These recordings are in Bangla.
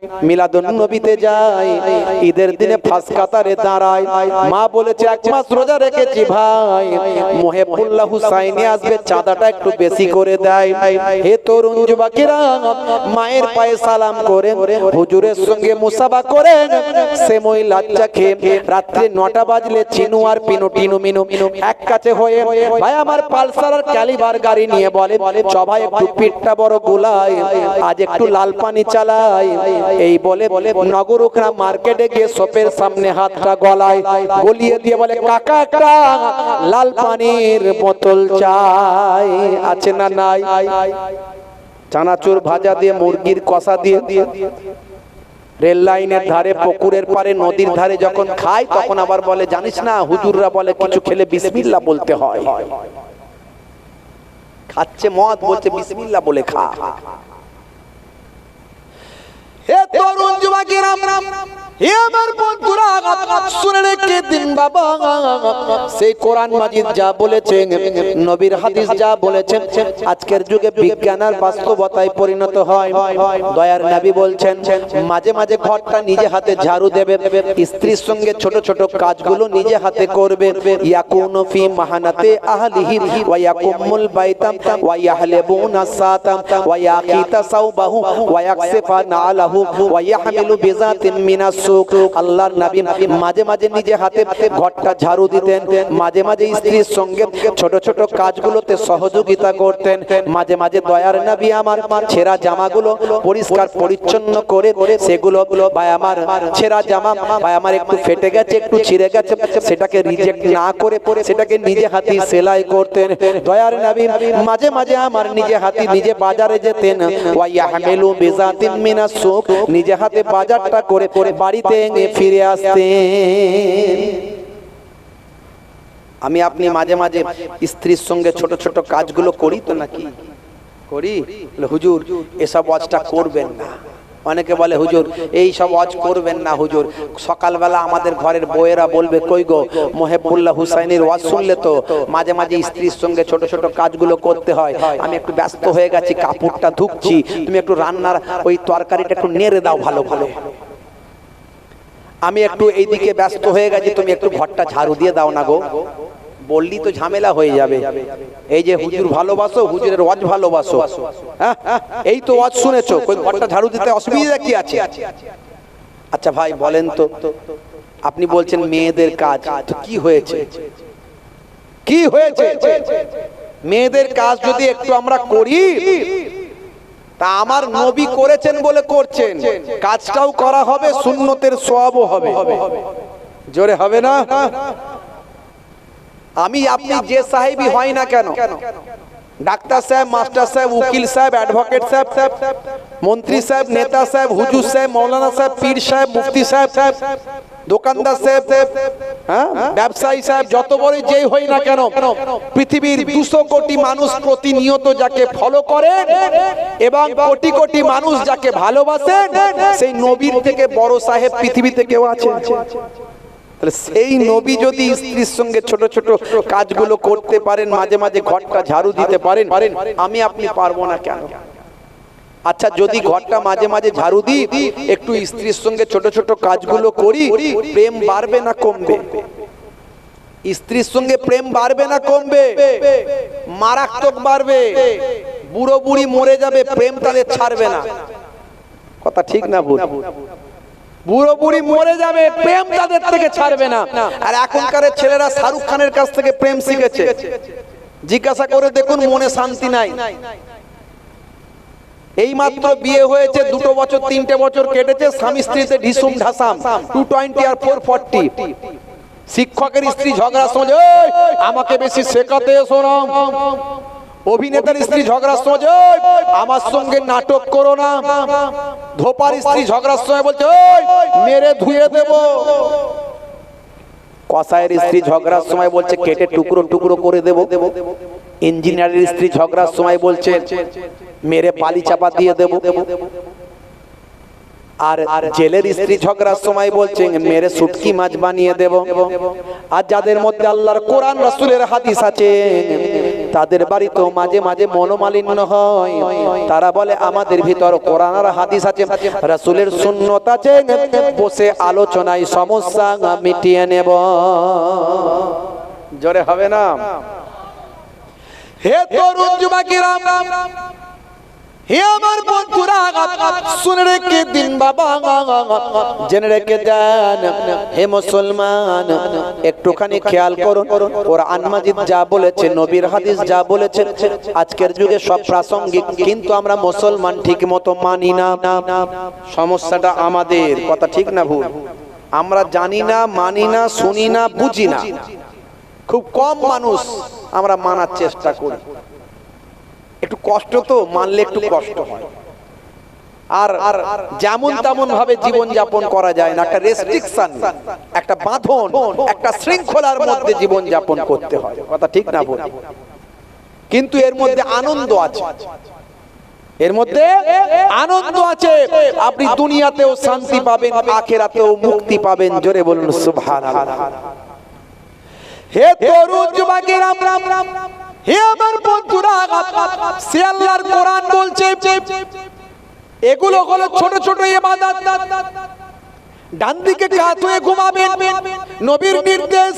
মিলাদুন নবীতে যাই, ঈদের দিনে ফাঁস কাতারে দাঁড়ায়। মা বলেছে 1 মাস রোজা রেখেছি ভাই, মুহিবুল্লাহ হুসাইনি আসবে, চাঁদাটা একটু বেশি করে দেয়। হে তরুণ যুবকেরা, মায়ের পায়ে সালাম করেন, হুজুরের সঙ্গে মুসাফা করেন। সেমই লাচ্চা খেয়ে রাত্রে 9টা বাজলে চিনু আর পিনু টিনু মিনু এক কাছে হয়ে ভাই আমার পালসার আর ক্যালিবার গাড়ি নিয়ে বলে সবাই একটু পিঠটা বড় গোলায়, আজ একটু লাল পানি চালাই। এই বলে নগরুকরা মার্কেটে গিয়ে শপের সামনে হাতটা গলায় গলিয়ে দিয়ে বলে কাকা একটা লাল পানির বোতল চাই, আছে না নাই? চানাচুর ভাজা দিয়ে, মুরগির কষা দিয়ে, রেল লাইনের ধারে, পুকুরের পারে, নদীর ধারে যখন খায় তখন আবার বলে জানিস না হুজুররা বলে কিছু খেলে বিসমিল্লাহ বলতে হয়। খাচ্ছে মদ, বলছে বিসমিল্লাহ বলে খা। হে তরুণ যুবকেরা, হে আমার বন্ধুরা, শুনে রেখে দিন বাবা, সেই কোরআন মাজিদ যা বলেছেন, নবীর হাদিস যা বলেছেন, আজকের যুগে বিজ্ঞান আর বাস্তবতায় পরিণত হয়। দয়ার নবী বলছেন মাঝে মাঝে ঘরটা নিজে হাতে ঝাড়ু দেবে, স্ত্রীর সঙ্গে ছোট ছোট কাজগুলো নিজে হাতে করবে। ইয়াকুনু ফি মাহানাতে আহলিহি ওয়া ইয়াকুমুল বাইতাম ওয়া ইয়াহলিবুনা সাতাম ওয়া ইয়াকিতা সাওবাহু ওয়া ইয়াকসিফা নালাহু ওয়া ইয়াহমিলু বিজাতিন মিনাস সুক। আল্লাহর নবী মাঝে মাঝে নিজে হাতে ঘরটা ঝাড়ু দিতেন, মাঝে মাঝে স্ত্রীর সঙ্গে ছোট ছোট কাজগুলোতে সহযোগিতা করতেন। মাঝে মাঝে দয়ার নবী আমার ছেঁড়া জামাগুলো পরিষ্কার পরিচ্ছন্ন করে সেগুলো ভাই আমার ছেঁড়া জামা ভাই আমার একটু ফেটে গেছে, একটু ছিঁড়ে গেছে, সেটাকে রিজেক্ট না করে সেটাকে নিজে হাতে সেলাই করতেন। দয়ার নবী মাঝে মাঝে আমার নিজে হাতে নিজে বাজারে যেতেন, ওয়া ইয়াহমিলু বিজাতিন মিনাস সুক, নিজে হাতে বাজারটা করে বাড়িতে ফিরে আসতেন। আমি আপনি মাঝে মাঝে স্ত্রীর সঙ্গে ছোট ছোট কাজগুলো করি তো নাকি? করি? হুজুর এসব ওয়াজটা করবেন না। অনেকে বলে হুজুর এই সব ওয়াজ করবেন না হুজুর, সকালবেলা আমাদের ঘরের বউয়েরা বলবে কই গো মুহিবুল্লাহ হুসাইনির ওয়াজ শুনলে তো, মাঝে মাঝে স্ত্রীর সঙ্গে ছোট ছোট কাজগুলো করতে হয়। আমি একটু ব্যস্ত হয়ে গেছি, কাপড়টা ধুচ্ছি, তুমি একটু রান্নার ওই তরকারিটা একটু নেড়ে দাও ভালো ভালো। আমি একটু এইদিকে ব্যস্ত হয়ে গেছি, তুমি একটু ঘরটা ঝাড়ু দিয়ে দাও না গো। বললি তো ঝামেলা হয়ে যাবে। এই যে হুজুর ভালোবাসো, হুজুরের ওয়াজ ভালোবাসো, হ্যাঁ এই তো ওয়াজ শুনেছো, কই ঘরটা ঝাড়ু দিতে অসুবিধা কি আছে? আচ্ছা ভাই বলেন তো, আপনি বলছেন মেয়েদের কাজ, তো কি হয়েছে? কি হয়েছে? মেয়েদের কাজ যদি একটু আমরা করি, তা আমার নবী করেছেন বলে করছেন, কাজটাও করা হবে, সুন্নতের সওয়াবও হবে। জোরে হবে না? আমি আপনি যে সাহেবই হয় না কেন, ডাক্তার সাহেব, মাস্টার সাহেব, উকিল সাহেব, অ্যাডভোকেট সাহেব, মন্ত্রী সাহেব, নেতা সাহেব, হুজুর সাহেব, মৌলানা সাহেব, পীর সাহেব, মুফতি সাহেব, দোকানদার সাহেব, হ্যাঁ ব্যবসায়ী সাহেব, যত বড় যেই হই না কেন, পৃথিবীর 200 কোটি মানুষ প্রতিনিয়ত যাকে ফলো করেন এবং কোটি কোটি মানুষ যাকে ভালোবাসেন, সেই নবীর থেকে বড় সাহেব পৃথিবীতে কেউ আছে? সেই নবী যদি স্ত্রীর সঙ্গে ছোট ছোট কাজগুলো করতে পারেন, মাঝে মাঝে ঘরটা ঝাড়ু দিতে পারেন, আমি আপনি পারবো না কেন? আচ্ছা যদি ঘরটা মাঝে মাঝে ঝাড়ু দিই, একটু স্ত্রীর সঙ্গে ছোট ছোট কাজগুলো করি, প্রেম বাড়বে না কমবে? স্ত্রীর সঙ্গে প্রেম বাড়বে না কমবে? মারাত্মক বাড়বে। বুড়ো বুড়ি মরে যাবে, প্রেম তাদের ছাড়বে না। কথা ঠিক না ভুল? বুড়ো বুড়ি মরে যাবে, প্রেম তাদের থেকে ছাড়বে না। আর এখনকার ছেলেরা শাহরুখ খানের কাছ থেকে প্রেম শিখেছে, জিজ্ঞাসা করে দেখুন, মনে শান্তি নাই। এই মাত্র বিয়ে হয়েছে, 2 বছর 3টে বছর কেটেছে, স্বামী স্ত্রীতে ঢিসুম ঢাসাম, 220 আর 440। শিক্ষকের স্ত্রী ঝগড়ার সময় আমাকে বেশি শেখাতে এসো না, অভিনেতার স্ত্রী ঝগড়ার সময় আমার সঙ্গে নাটক করো না, ধোপার স্ত্রী ঝগড়ার সময় বলছে মেরে ধুয়ে দেব, কসাইয়ের স্ত্রী ঝগড়ার সময় বলছে কেটে টুকরো টুকরো করে দেব, ইঞ্জিনিয়ারের স্ত্রী ঝগড়ার সময় বলছে মেরে পালি চাপা দিয়ে দেব, আর জেলের স্ত্রী ঝগড়ার সময় বলছে মেরে শুটকি মাছ বানিয়ে দেব। আর যাদের মধ্যে আল্লাহর কোরআন রাসূলের হাদিস আছে, তাদের বাড়িতেও মাঝে মাঝে মনোমালিন্য হয়। তারা বলে আমাদের ভিতর কোরআন আর হাদিস আছে, রাসূলের সুন্নত আছে, বসে আলোচনায় সমস্যা মিটিয়ে নেব। জোরে হবে না? হে তরুণ যুবকেরা, হে আমার বন্ধুরা, শুনে রেখে দিন বাবা, জেনে রেখে দেন। হে মুসলমান, একটুখানি খেয়াল করুন, কোরআন মাজিদ যা বলেছে, নবীর হাদিস যা বলেছে, আজকের যুগে সব প্রাসঙ্গিক, কিন্তু আমরা মুসলমান ঠিক মতো মানি না। সমস্যাটা আমাদের। কথা ঠিক না ভুল? আমরা জানি না, মানি না, শুনি না, বুঝি না। খুব কম মানুষ আমরা মানার চেষ্টা করি। একটু কষ্ট তো, মানলে একটু কষ্ট হয়। আর যেমন তেমন ভাবে জীবন যাপন করা যায় না। একটা রেস্ট্রিকশন, একটা বাঁধন, একটা শৃঙ্খলার মধ্যে জীবন যাপন করতে হয়। কথা ঠিক না বলি? কিন্তু এর মধ্যে আনন্দ আছে, এর মধ্যে আনন্দ আছে। আপনি দুনিয়াতেও শান্তি পাবেন, আখিরাতেও মুক্তি পাবেন। জোরে বলুন সুবহানাল্লাহ। হে তরুণ যুবকেরা, হে আমার বন্ধুরা, সে আল্লাহর কোরআন বলছে এগুলো হলো ছোট ছোট ইবাদত। ডান দিকে কাত হয়ে ঘুমাবেন, নবীর নির্দেশ।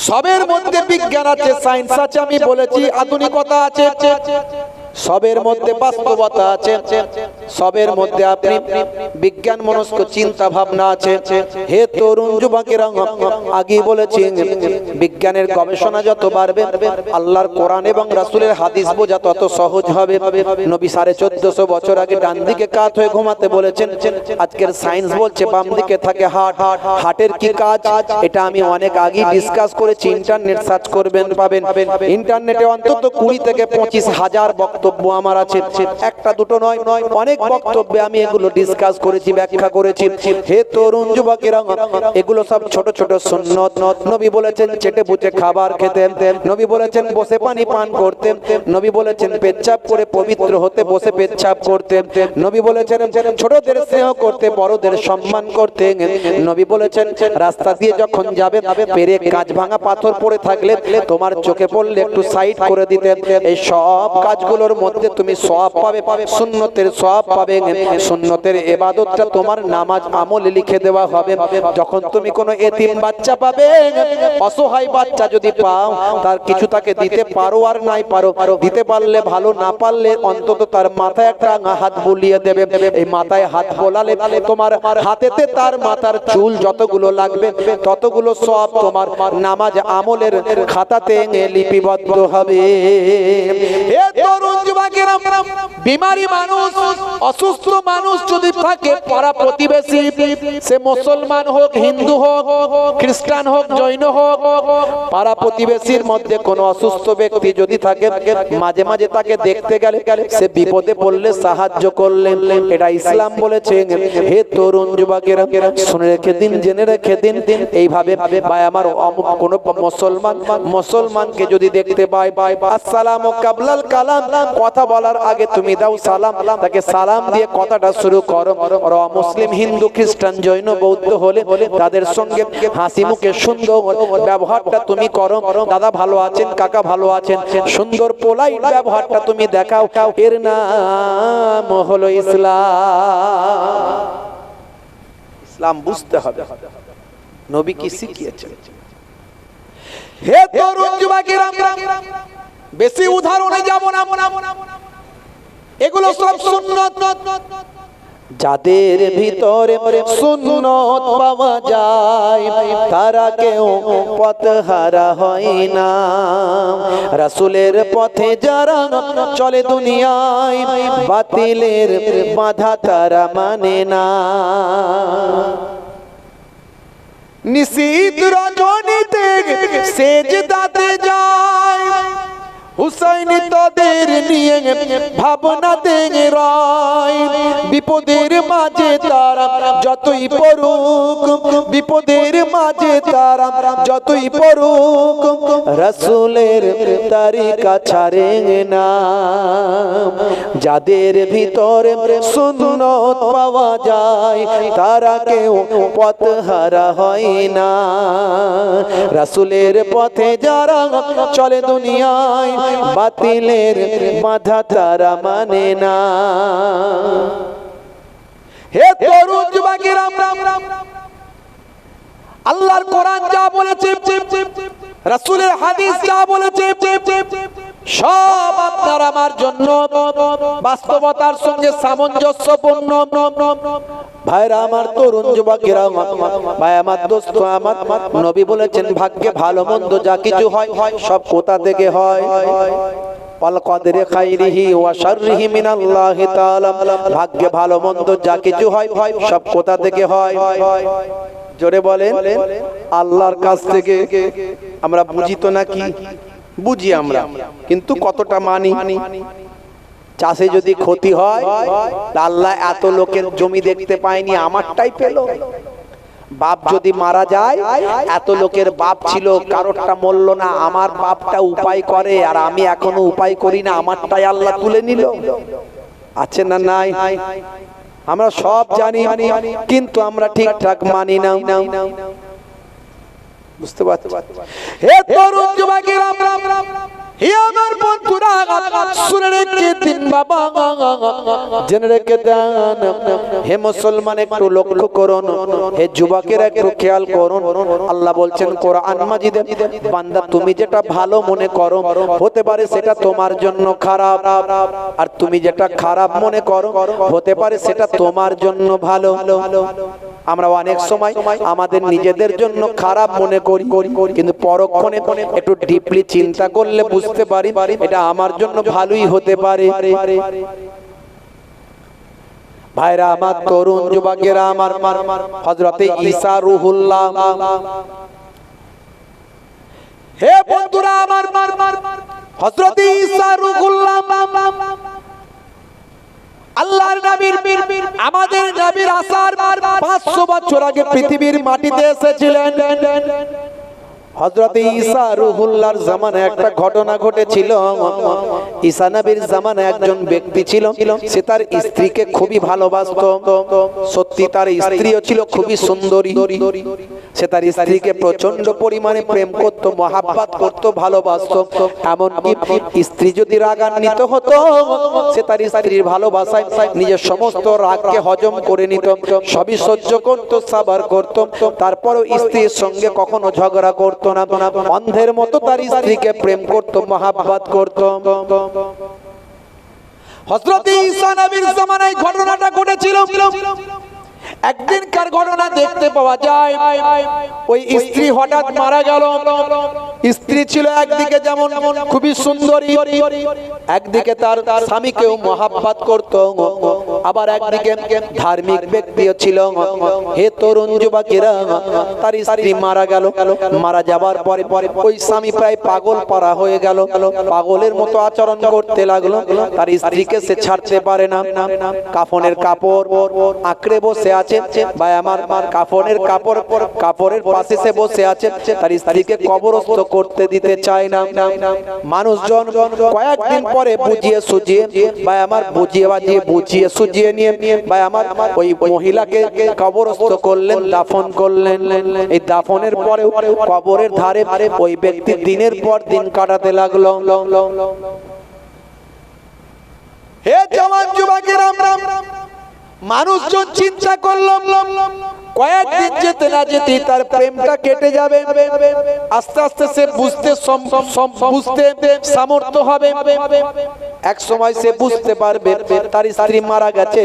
সবের মধ্যে বিজ্ঞান আছে, সায়েন্স আছে, আমি বলেছি আধুনিকতা আছে, সবের মধ্যে বাস্তবতা আছে, সবের মধ্যে আপনি বিজ্ঞান মনস্ক চিন্তা ভাবনা আছে। হে তরুণ যুবকেরা, আগে বলেছি বিজ্ঞানের গবেষণা যত বাড়বে, আল্লাহর কোরআন এবং রাসূলের হাদিস বোঝা তত সহজ হবে। নবী 1450 বছর আগে ডান দিকে কাত হয়ে ঘুমাতে বলেছেন। আজকের সায়েন্স বলছে বাম দিকে থাকে হার্ট। হার্টের কি কাজ, এটা আমি অনেক আগে ডিসকাস করেছি। ইন্টারনেট সার্চ করবেন, পাবেন। ইন্টারনেটে অন্তত 20 থেকে 25 হাজার বক্তব্য আমার আছে। একটা দুটো নয়, অনেক বক্তব্যে আমি এগুলো ডিসকাস করেছি, ব্যাখ্যা করেছি। হে তরুণ যুবকেরা, এগুলো সব ছোট ছোট সুন্নত। নবী বলেছেন চেটে বুটে খাবার খেতে, নবী বলেছেন বসে পানি পান করতে, নবী বলেছেন পেচ্ছাপ করে পবিত্র হতে, বসে পেচ্ছাপ করতে, নবী বলেছেন ছোটদের স্নেহ করতে, বড়দের সম্মান করতে, নবী বলেছেন রাস্তা দিয়ে যখন যাবে পেরে কাঁচ ভাঙা পাথর পড়ে থাকলে তোমার চোখে পড়লে একটু সাইড করে দিতে। এই সব কাজগুলোর মধ্যে তুমি সওয়াব পাবে, সুন্নতের সওয়াব পাবে। সুন্নতের ইবাদতটা তোমার নামাজ আমলে লিখে দেওয়া হবে। যখন তুমি কোনো এতিম বাচ্চা পাবে, অসহায় বাচ্চা যদি পাও, তার কিছু তাকে দিতে পারো আর নাই পারো, দিতে পারলে ভালো, না পারলে অন্তত তার মাথায় একটা হাত বুলিয়ে দেবে। এই মাথায় হাত বোলালে তোমার হাতেতে তার মাথার চুল যতগুলো লাগবে ততগুলো সওয়াব তোমার নামাজ আমলের খাতাতে লিপিবদ্ধ হবে। এ তরুণ যুবকেরা, বিমারি মানুষ, অসুস্থ মানুষ যদি থাকে, পাড়া প্রতিবেশী, সে মুসলমান হোক, হিন্দু হোক, খ্রিস্টান হোক, জৈন হোক, পাড়া প্রতিবেশীর মধ্যে কোনো অসুস্থ ব্যক্তি যদি থাকে, মাঝে মাঝে তাকে দেখতে গেলে, সে বিপদে পড়লে সাহায্য করলেন, এটা ইসলাম বলেছে। হে তরুণ যুবকেরা, শুনে রেখে দিন, জেনে রেখে দিন। এইভাবে ভাই আমার কোনো মুসলমানকে যদি দেখতে পাই, আসসালামু কাবলাল কালাম, কথা বলার আগে তুমি দাও সালাম, তাকে সালাম দিয়ে কথাটা শুরু করো। আর মুসলিম, হিন্দু, খ্রিস্টান, জৈন, বৌদ্ধ হলে তাদের সঙ্গে হাসি মুখে সুন্দর ব্যবহারটা তুমি করো। দাদা ভালো আছেন, কাকা ভালো আছেন, সুন্দর পোলাইট ব্যবহারটা তুমি দেখাও। এর নাম হলো ইসলাম। ইসলাম বুঝতে হবে, নবী কি শিখিয়েছেন। হে তরুণ যুবকেরা, বেশি উদাহরণে যাব না, এগুলো সব সুন্নত। যাদের ভিতরে সুন্নত পাওয়া যায় তারা কেউ পথহারা হয় না। রাসূলের পথে যারা চলে দুনিয়ায়, বাতিলের বাধা তারা মানে না। নিশীথ রজনীতে সেজদাতে যায়, হুসাইন তাদের নিয়ে ভাবনাতে রয়। বিপদের মাঝে তারা যতই পড়ুক, বিপদের মাঝে তারা যতই পড়ুক, রাসূলের তরিকা ছাড়ে না। যাদের ভিতরে সুন্নত পাওয়া যায় তারা কেউ পথহারা হয় না। রাসূলের পথে যারা চলে দুনিয়ায়, বাতিলের বাধা তারা মানে না। হে তরুণ যুবকেরা, আল্লাহর কোরআন যা বলেছে, রাসূলের হাদিস যা বলেছে, সব আপনার আমার জন্য বাস্তবতার সঙ্গে সামঞ্জস্যপূর্ণ। ভাইরা আমার, তরুণ যুবকেরা, ভাই আমার, দোস্ত আমার, নবী বলেছেন ভাগ্যে ভালো মন্দ যা কিছু হয় সব কোথা থেকে হয়? ভাগ্যে ভালো মন্দ যা কিছু হয় সব কোথা থেকে হয়? জোরে বলেন, আল্লাহর কাছ থেকে। আমরা বুঝি তো নাকি? বুঝি আমরা, কিন্তু কতটা মানি? চাষে যদি ক্ষতি হয়, আল্লাহ এত লোকের জমি দেখতে পায়নি, আমারটাই পেল। বাপ যদি মারা যায়, এত লোকের বাপ ছিল, কারোরটা মরল না, আমার বাপটা উপায় করে আর আমি এখনো উপায় করি না, আমারটাই আল্লাহ তুলে নিল। আছে না নাই? আমরা সব জানি, কিন্তু আমরা ঠিকঠাক মানি না। বুঝতে পারছি? হে তরুণ যুবকেরা, হে আমার বন্ধুরা, শুনে রেখে দিন বাবা, জেনে রেখে দেন। হে মুসলমান, একটু লক্ষ্য করুন, হে যুবকেরা একটু খেয়াল করুন। আল্লাহ বলছেন কোরআন মাজিদে, বান্দা তুমি যেটা ভালো মনে করো হতে পারে সেটা তোমার জন্য খারাপ, আর তুমি যেটা খারাপ মনে করো হতে পারে সেটা তোমার জন্য ভালো। আমরা অনেক সময় আমাদের নিজেদের জন্য খারাপ মনে করি, কিন্তু পরক্ষণে একটু ডিপলি চিন্তা করলে বুঝতে পারি এটা আমার জন্য ভালোই হতে পারে। ভাইরা আমার, তরুণ যুবকেরা আমার, হযরতে ঈসা রূহুল্লাহ, হে বন্ধুরা আমার, হযরতে ঈসা রূহুল্লাহ আল্লাহর নবীর, আমাদের নবীর আসার 500 বছর আগে পৃথিবীর মাটিতে এসেছিলেন। হযরতে ঈসা রূহুল্লাহর জামানায় একটা ঘটনা ঘটেছিল। ঈসা নবীর জামানায় একজন ব্যক্তি ছিল, সে তার স্ত্রীকে খুবই ভালোবাসতো। সত্যি তার স্ত্রীও ছিল খুবই সুন্দরী। সে তার স্ত্রীকে প্রচন্ড পরিমাণে প্রেম করত, মহাব্বত করত, ভালোবাসতো। এমনকি স্ত্রী যদি রাগান্বিত হতো, সে তার স্ত্রীর ভালোবাসায় নিজের সমস্ত রাগকে হজম করে নিত, সবই সহ্য করত, সাবার করত। তারপরও স্ত্রীর সঙ্গে কখনো ঝগড়া করত না, অন্ধের মতো তার স্ত্রীকে প্রেম করত, মহাব্বত করত। হযরত ঈসা নবীর জামানায় ঘটনাটা ঘটেছিল। একদিনকার ঘটনা দেখতে পাওয়া যায়, ওই স্ত্রী হঠাৎ মারা গেল। স্ত্রী ছিল একদিকে যেমন খুবই সুন্দরী, একদিকে তার স্বামীকেও মহাব্বত করত, আবার একদিকে ধার্মিক ব্যক্তিও ছিল। হে তরুণ যুবকেরা, তার স্ত্রী মারা গেল। মারা যাবার পরে ওই স্বামী প্রায় পাগল পারা হয়ে গেল, পাগলের মতো আচরণ করতে লাগলো। তার স্ত্রীকে সে ছাড়তে পারে না। কাফনের কাপড় আঁকড়ে বসে আছে, ভাই আমার, কাফনের কাপড়ের পাশে সে বসে আছে, তার স্ত্রীকে কবরস্থ করতে দিতে চায় না। মানুষজন কয়েকদিন পরে বুঝিয়ে সুঝিয়ে, ভাই আমার, বুঝিয়ে সুঝিয়ে নিয়ে, ভাই আমার, ওই মহিলাকে কবরস্থ করলেন, দাফন করলেন। এই দাফনের পরে কবরের ধারে ওই ব্যক্তি দিনের পর দিন কাটাতে লাগলো। হে জওয়ান যুবকেরা, মানুষজন চিন্তা করলো কয়েকদিন যেতে না যেতে তার প্রেমটা কেটে যাবে, আস্তে আস্তে সে বুঝতে সামর্থ্য হবে। এক সময় সে বুঝতে পারবে তার স্ত্রী মারা গেছে,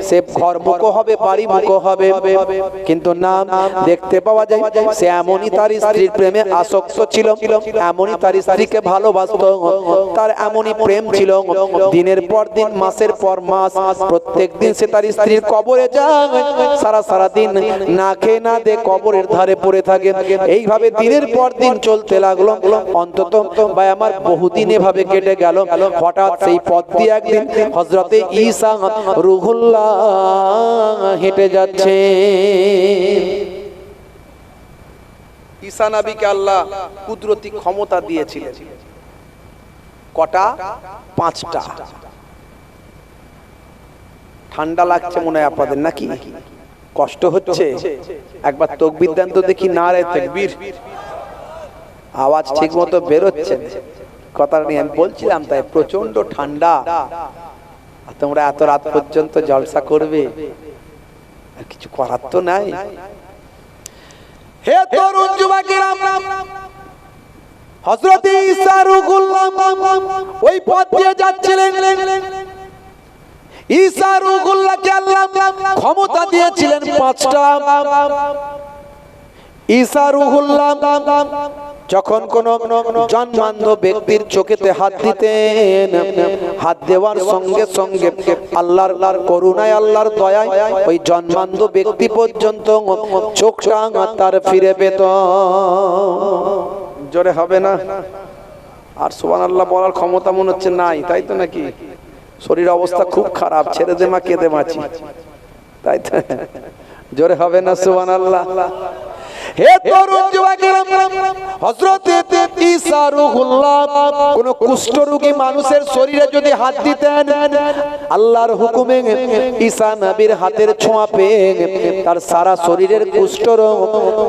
সে ঘরমুখো হবে, বাড়ি মুখো হবে। কিন্তু না, দেখতে পাওয়া যায় সে এমনই তার স্ত্রীর প্রেমে আসক্ত ছিল, এমনই তার স্ত্রীকে ভালোবাসতো, তার এমনই প্রেম ছিল। দিনের পর দিন, মাসের পর মাস, প্রত্যেক দিন সে তার স্ত্রীর কবরে যায়, সারা দিন না খেয়ে না দে কবরের ধারে পড়ে থাকে। এইভাবে দিনের পর দিন চলতে লাগলো। অন্তত ভাই আমার, বহুদিন এভাবে কেটে গেল। হঠাৎ সেই পথ দিয়ে একদিন হযরতে ঈসা রূহুল্লাহ হেঁটে যাচ্ছে। ঈসা নবীকে আল্লাহ কুদরতি ক্ষমতা দিয়েছিলেন। কটা? 5টা। ঠান্ডা লাগছে মনে হয় আপনাদের, নাকি? কষ্ট হচ্ছে? একবার তাকবীর দেন তো দেখি। নারে তাকবীর। আওয়াজ ঠিক মতো বের হচ্ছে? কথাটা নিয়ে আমি বলছিলাম, তাই প্রচন্ড ঠান্ডা, আর তোমরা এত রাত পর্যন্ত জলসা করবে, আর কিছু করার তো নাই। হে তরুণ যুবকেরা, হযরত ঈসা রূহুল্লাহ ওই পথ দিয়ে যাচ্ছিলেন। ঈসা রূহুল্লাহকে আল্লাহ ক্ষমতা দিয়েছিলেন 5টা। ঈসা রূহুল্লাহ যখন কোন জন্মান্ধ ব্যক্তির চোখেতে হাত দিতেন, হাত দেওয়ার সঙ্গে সঙ্গে আল্লাহর করুণায়, আল্লাহর দয়ায় ওই জন্মান্ধ ব্যক্তি পর্যন্ত চোখটা তার ফিরে পেত। জোরে হবে না? আর সুবহানাল্লাহ বলার ক্ষমতা মনে হচ্ছে নাই, তাই তো নাকি? শরীর অবস্থা খুব খারাপ, ছেড়ে দে মা, কেঁদে মাছি, তাই তো? জোরে হবে না সুবহানাল্লাহ? হে তরুণ যুবকেরা, হযরত ঈসা রূহুল্লাহ কোন কুষ্ঠরোগী মানুষের শরীরে যদি হাত দিতেন, আল্লাহর হুকুমে ঈসা নবীর হাতের ছোঁয়া পেয়ে তার সারা শরীরের কুষ্ঠরোগ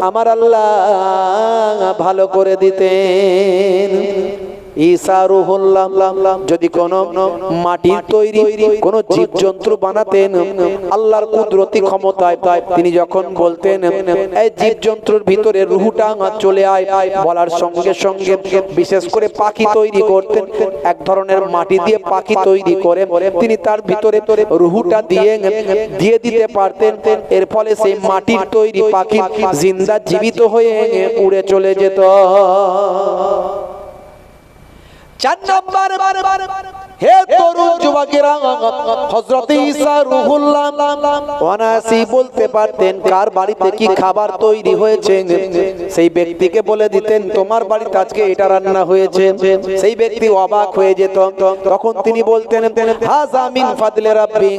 আমার আল্লাহ ভালো করে দিতেন। ঈসা রূহুল্লাহ যদি কোন মাটির তৈরি কোন জীবজন্তু বানাতেন, আল্লাহর কুদরতি ক্ষমতায় তিনি যখন বলতেন এই জীবজন্তুর ভিতরে রূহটা চলে আয়, বলার সঙ্গে সঙ্গে বিশেষ করে পাখি তৈরি করতেন। এক ধরনের মাটি দিয়ে পাখি তৈরি করে তিনি তার ভিতরে রূহটা দিয়ে দিতে পারতেন। এর ফলে সেই মাটির তৈরি পাখি জিন্দা জীবিত হয়ে উড়ে চলে যেত। 4 নম্বর, হে তরুণ যুবকেরা, হযরত ঈসা রূহুল্লাহ অনায়াসি বলতে পারতেন কার বাড়িতে কি খাবার তৈরি হয়েছে, সেই ব্যক্তিকে বলে দিতেন তোমার বাড়িতে আজকে এটা রান্না হয়েছে। সেই ব্যক্তি অবাক হয়ে যেত। তখন তিনি বলতেন হাযা মিন ফাদলি রাব্বি,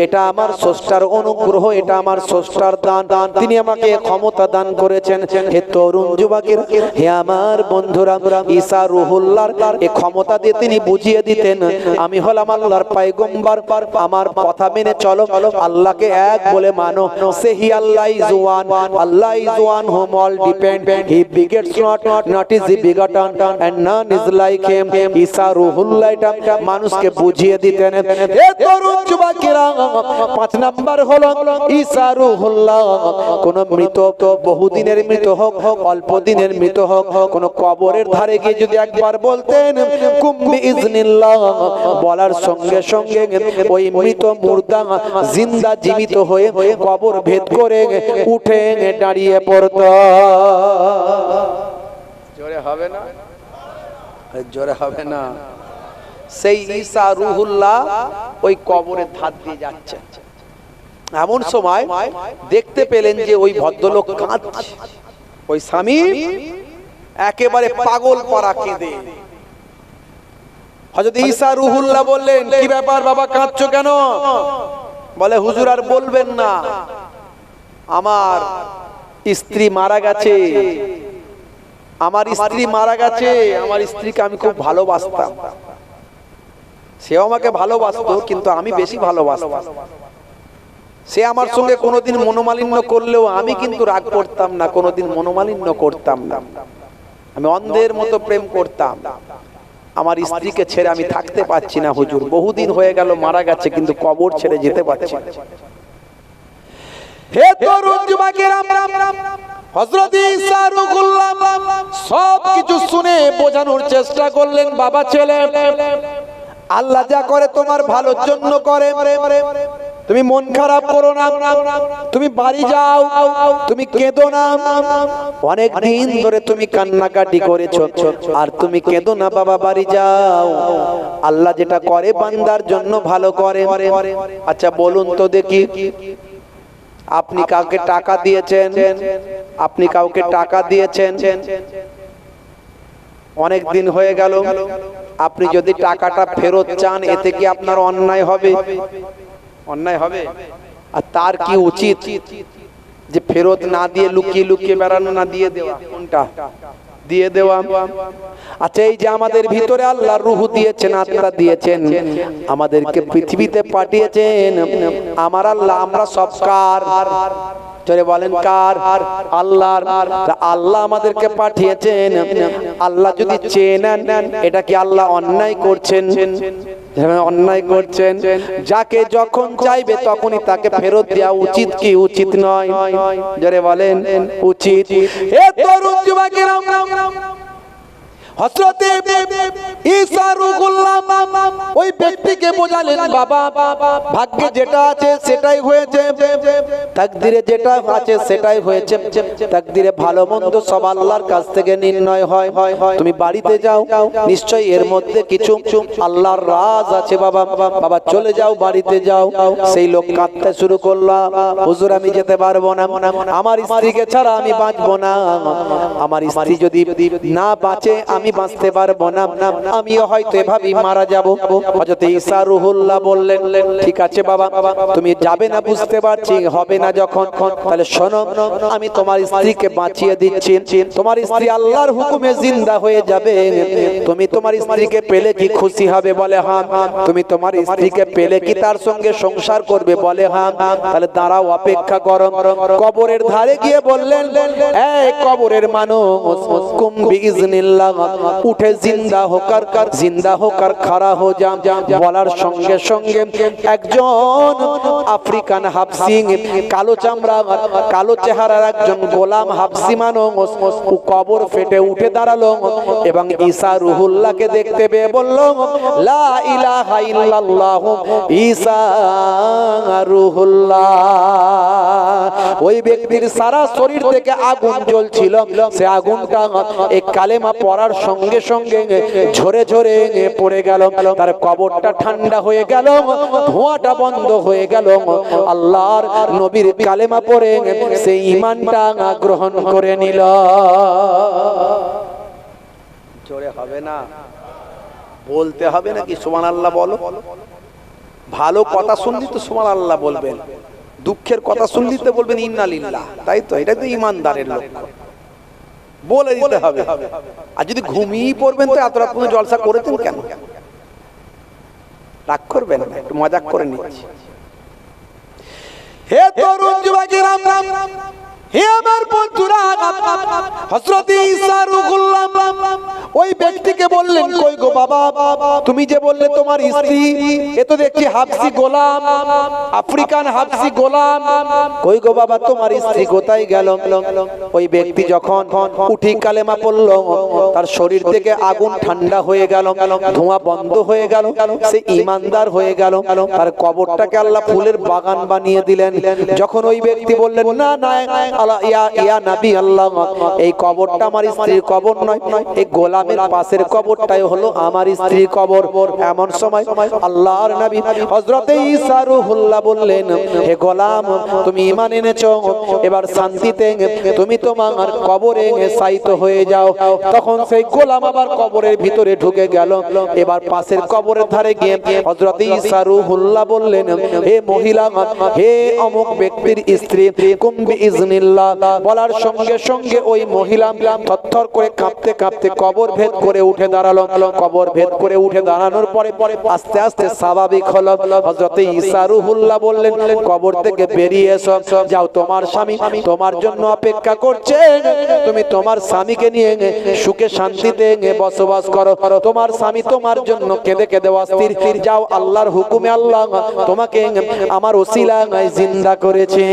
এটা আমার স্রষ্টার অনুগ্রহ, এটা আমার স্রষ্টার দান, তিনি আমাকে ক্ষমতা দান করেছেন। হে তরুণ যুবকেরা, হে আমার বন্ধুরা, ঈসা রূহুল্লাহর এই ক্ষমতা দিয়ে তিনি বুঝিয়ে দিতেন আমি হলাম আল্লাহর পয়গম্বর, আমার কথা মেনে চলো, আল্লাহকে এক বলে মানো। সেই আল্লাহ ইজ ওয়ান, আল্লাহ is one whom all depend, he begets not is he begotten and none is like him। ঈসা রূহুল্লাহ এটা মানুষকে বুঝিয়ে দিতেন। হে তরুণ যুবকেরা, 5 নাম্বার হলো ঈসা রূহুল্লাহ কোন মৃত, বহুদিনের মৃত হোক, অল্প দিনের মৃত হোক, কোন কবরের ধারে গিয়ে যদি একবার বলতেন কুম বিইজনিল্লাহ, বলার সঙ্গে সঙ্গে ওই মৃত মুর্দা জিন্দা জীবিত হয়ে কবর ভেদ করে উঠে দাঁড়িয়ে পড়ত। জোরে হবে না? জোরে হবে না? সেই ঈসা রূহুল্লাহ ওই কবরের ধার দিয়ে যাচ্ছে। এমন সময় দেখতে পেলেন যে ওই ভদ্রলোক কাঁদছে, ওই স্বামী একেবারে পাগল পারা কেঁদে। হযরত ঈসা রূহুল্লাহ বললেন কি ব্যাপার বাবা, কাঁদছো কেন? বলে হুজুর আর বলবেন না, আমার স্ত্রী মারা গেছে, আমার স্ত্রী মারা গেছে। আমার স্ত্রীকে আমি খুব ভালোবাসতাম, সেও আমাকে ভালোবাসতো, কিন্তু আমি বেশি ভালোবাসতাম। সে আমার সঙ্গে কোনোদিন মনোমালিন্য করলেও আমি কিন্তু রাগ করতাম না, কোনোদিন মনোমালিন্য করতাম না। আমি অন্ধের মতো প্রেম করতাম। আমার স্ত্রীকে ছেড়ে আমি থাকতে পারছি না হুজুর, বহুদিন হয়ে গেল মারা গেছে, কিন্তু কবর ছেড়ে যেতে পারছি না। হে তরুণ যুবকেরা, হযরত ঈসা রূহুল্লাহ সব কিছু শুনে বোঝানোর চেষ্টা করলেন বাবা ছেলে, আল্লাহ যা করে তোমার ভালোর জন্য করে, তুমি মন খারাপ করো না, তুমি বাড়ি যাও, তুমি কেঁদো না। অনেক দিন ধরে তুমি কান্নাকাটি করেছো, আর তুমি কেঁদো না বাবা, বাড়ি যাও। আল্লাহ যেটা করে বান্দার জন্য ভালো করে। আচ্ছা বলুন তো দেখি, আপনি কাউকে টাকা দিয়েছেন, আপনি কাউকে টাকা দিয়েছেন, অনেক দিন হয়ে গেল, আপনি যদি টাকাটা ফেরত চান, এতে কি আপনার অন্যায় হবে? অন্যায় হবে? আর তার কি উচিত যে ফেরত না দিয়ে লুকিয়ে লুকিয়ে বেড়ানো, না দিয়ে দেওয়া? কোনটা? দিয়ে দেওয়া। আচ্ছা এই যে আমাদের ভিতরে আল্লাহ রূহ দিয়েছেন, আত্মা দিয়েছেন, আমাদেরকে পৃথিবীতে পাঠিয়েছেন আমার আল্লাহ, আমরা সব কার? জোরে বলেন কার? আল্লাহর। আল্লাহ আমাদেরকে পাঠিয়েছেন। আল্লাহ যদি চেয়ে নেন, এটা কি আল্লাহ অন্যায় করছেন? অন্যায় করছেন। যাকে যখন চাইবে তখনই তাকে ফেরত দেওয়া উচিত কি উচিত নয়? জোরে বলেন উচিত। এ তরুণ যুবকেরা, হযরতে ঈসা রূহুল্লাহ ওই ব্যক্তিকে বোঝালেন, বাবা ভাগ্যে যেটা আছে সেটাই হয়েছে, তাকদিরে যেটা আছে সেটাই হয়েছে। তাকদিরে ভালো মন্দ সব আল্লাহর কাছ থেকে নির্ণয় হয়। তুমি বাড়িতে যাও, নিশ্চয়ই এর মধ্যে কিছু আল্লাহর রাজ আছে। বাবা বাবা চলে যাও, বাড়িতে যাও। সেই লোক কাঁদতে শুরু করলো, হুজুর আমি যেতে পারবো না, আমার স্ত্রীকে ছাড়া আমি বাঁচবো না, আমার স্ত্রী যদি না বাঁচে আমি বাঁচতে পারবো না, আমি হয়তো এভাবেই মারা যাব। হযরত ঈসা রূহুল্লাহ বললেন, ঠিক আছে বাবা, তুমি যাবে না বুঝতে পারছি, হবে না যখন, তাহলে শোনো, আমি তোমার স্ত্রীকে বাঁচিয়ে দিচ্ছি। তোমার স্ত্রী আল্লাহর হুকুমে জিন্দা হয়ে যাবে। তুমি তোমার স্ত্রীকে পেলে কি খুশি হবে? বলে হ্যাঁ। তুমি তোমার স্ত্রীকে পেলে কি তার সঙ্গে সংসার করবে? বলে হ্যাঁ। তাহলে দাঁড়াও, অপেক্ষা করো। কবরের ধারে গিয়ে বললেন, এই কবরের মানুষ, কুম বিইজনিল্লাহ, উঠে জিন্দা হোকার খাড়া হো যা। বলার সঙ্গে সঙ্গে একজন আফ্রিকান হাবশি, কালো চামড়া কালো চেহারার একজন গোলাম হাবশি মানুষ কবর ফেটে উঠে দাঁড়ালো এবং ঈসা রূহুল্লাহকে দেখতে পেয়ে বলল, লা ইলাহা ইল্লাল্লাহ ঈসা রূহুল্লাহ। ওই ব্যক্তির সারা শরীর থেকে আগুন জ্বলছিল। সে আগুনটা এই কালেমা পড়ার সঙ্গে সঙ্গে ঝরে ঝরে পড়ে গেল। তার কবরটা ঠান্ডা হয়ে গেল, ধোঁয়াটা বন্ধ হয়ে গেল। আল্লাহর নবীর কালেমা পড়ে সেই ঈমানটা গ্রহণ করে নিল। জোরে হবে না? বলতে হবে নাকি সুবহানাল্লাহ বলো? ভালো কথা শুনলি তো সুবহানাল্লাহ বলবেন, দুঃখের কথা শুনলি তো বলবেন ইন্না লিল্লাহ। তাই তো, এটা তো ঈমানদারের লক্ষণ, বলে দিতে হবে। আর যদি ঘুমিয়ে পড়বেন তো এত রাত পর্যন্ত জলসা করেছেন কেন? রাগ করবেন না, একটু মজাক করে নিচ্ছি। হে তরুণ যুবকেরা, হে আমার বন্ধুরা, হযরত ঈসা রূহুল্লাহ ওই ব্যক্তিকে বললেন, কই গো বাবা, তুমি যে বললে তোমার স্ত্রী, এ তো দেখছি হাবশি গোলাম, আফ্রিকান হাবশি গোলাম, কই গো বাবা তোমার স্ত্রী কোথায় গেল? ওই ব্যক্তি যখন উঠি কালেমা পড়ল, তার শরীর থেকে আগুন ঠান্ডা হয়ে গেল, ধোঁয়া বন্ধ হয়ে গেল, সে ঈমানদার হয়ে গেল। তার কবরটাকে আল্লাহ ফুলের বাগান বানিয়ে দিলেন। যখন ওই ব্যক্তি বললেন, না না ইয়া নবী আল্লাহ, এই কবরটা আমার স্ত্রীর কবর নয়, এই গোলামের পাশের কবরটাই হলো আমার স্ত্রীর কবর। এমন সময় আল্লাহর নবী হযরত ঈসা রূহুল্লাহ বললেন, হে গোলাম, তুমি ঈমান এনেছো, এবার শান্তিতে তুমি তোমার কবরে শায়িত হয়ে যাও। তখন সেই গোলাম আবার কবরের ভিতরে ঢুকে গেল। এবার পাশের কবরের ধারে গিয়ে হযরত ঈসা রূহুল্লাহ বললেন, হে মহিলা, হে অমুক ব্যক্তির স্ত্রী, কুম বিইজনিল্লাহ। বলার সঙ্গে সঙ্গে ওই মহিলা থরথর করে কাঁপতে কাঁপতে কবর ভেদ করে উঠে দাঁড়ালো। কবর ভেদ করে উঠে দাঁড়ানোর পরে আস্তে আস্তে স্বাভাবিক হলো। হযরত ঈসা রূহুল্লাহ বললেন, কবর থেকে বেরিয়ে এসো, যাও, তোমার স্বামী তোমার জন্য অপেক্ষা করছে। তুমি তোমার স্বামীকে নিয়ে সুখে শান্তিতে বসবাস করো। তোমার স্বামী তোমার জন্য কেঁদে কেঁদে অস্থির। যাও, আল্লাহর হুকুমে আল্লাহ তোমাকে আমার ওসিলায় জিন্দা করেছে।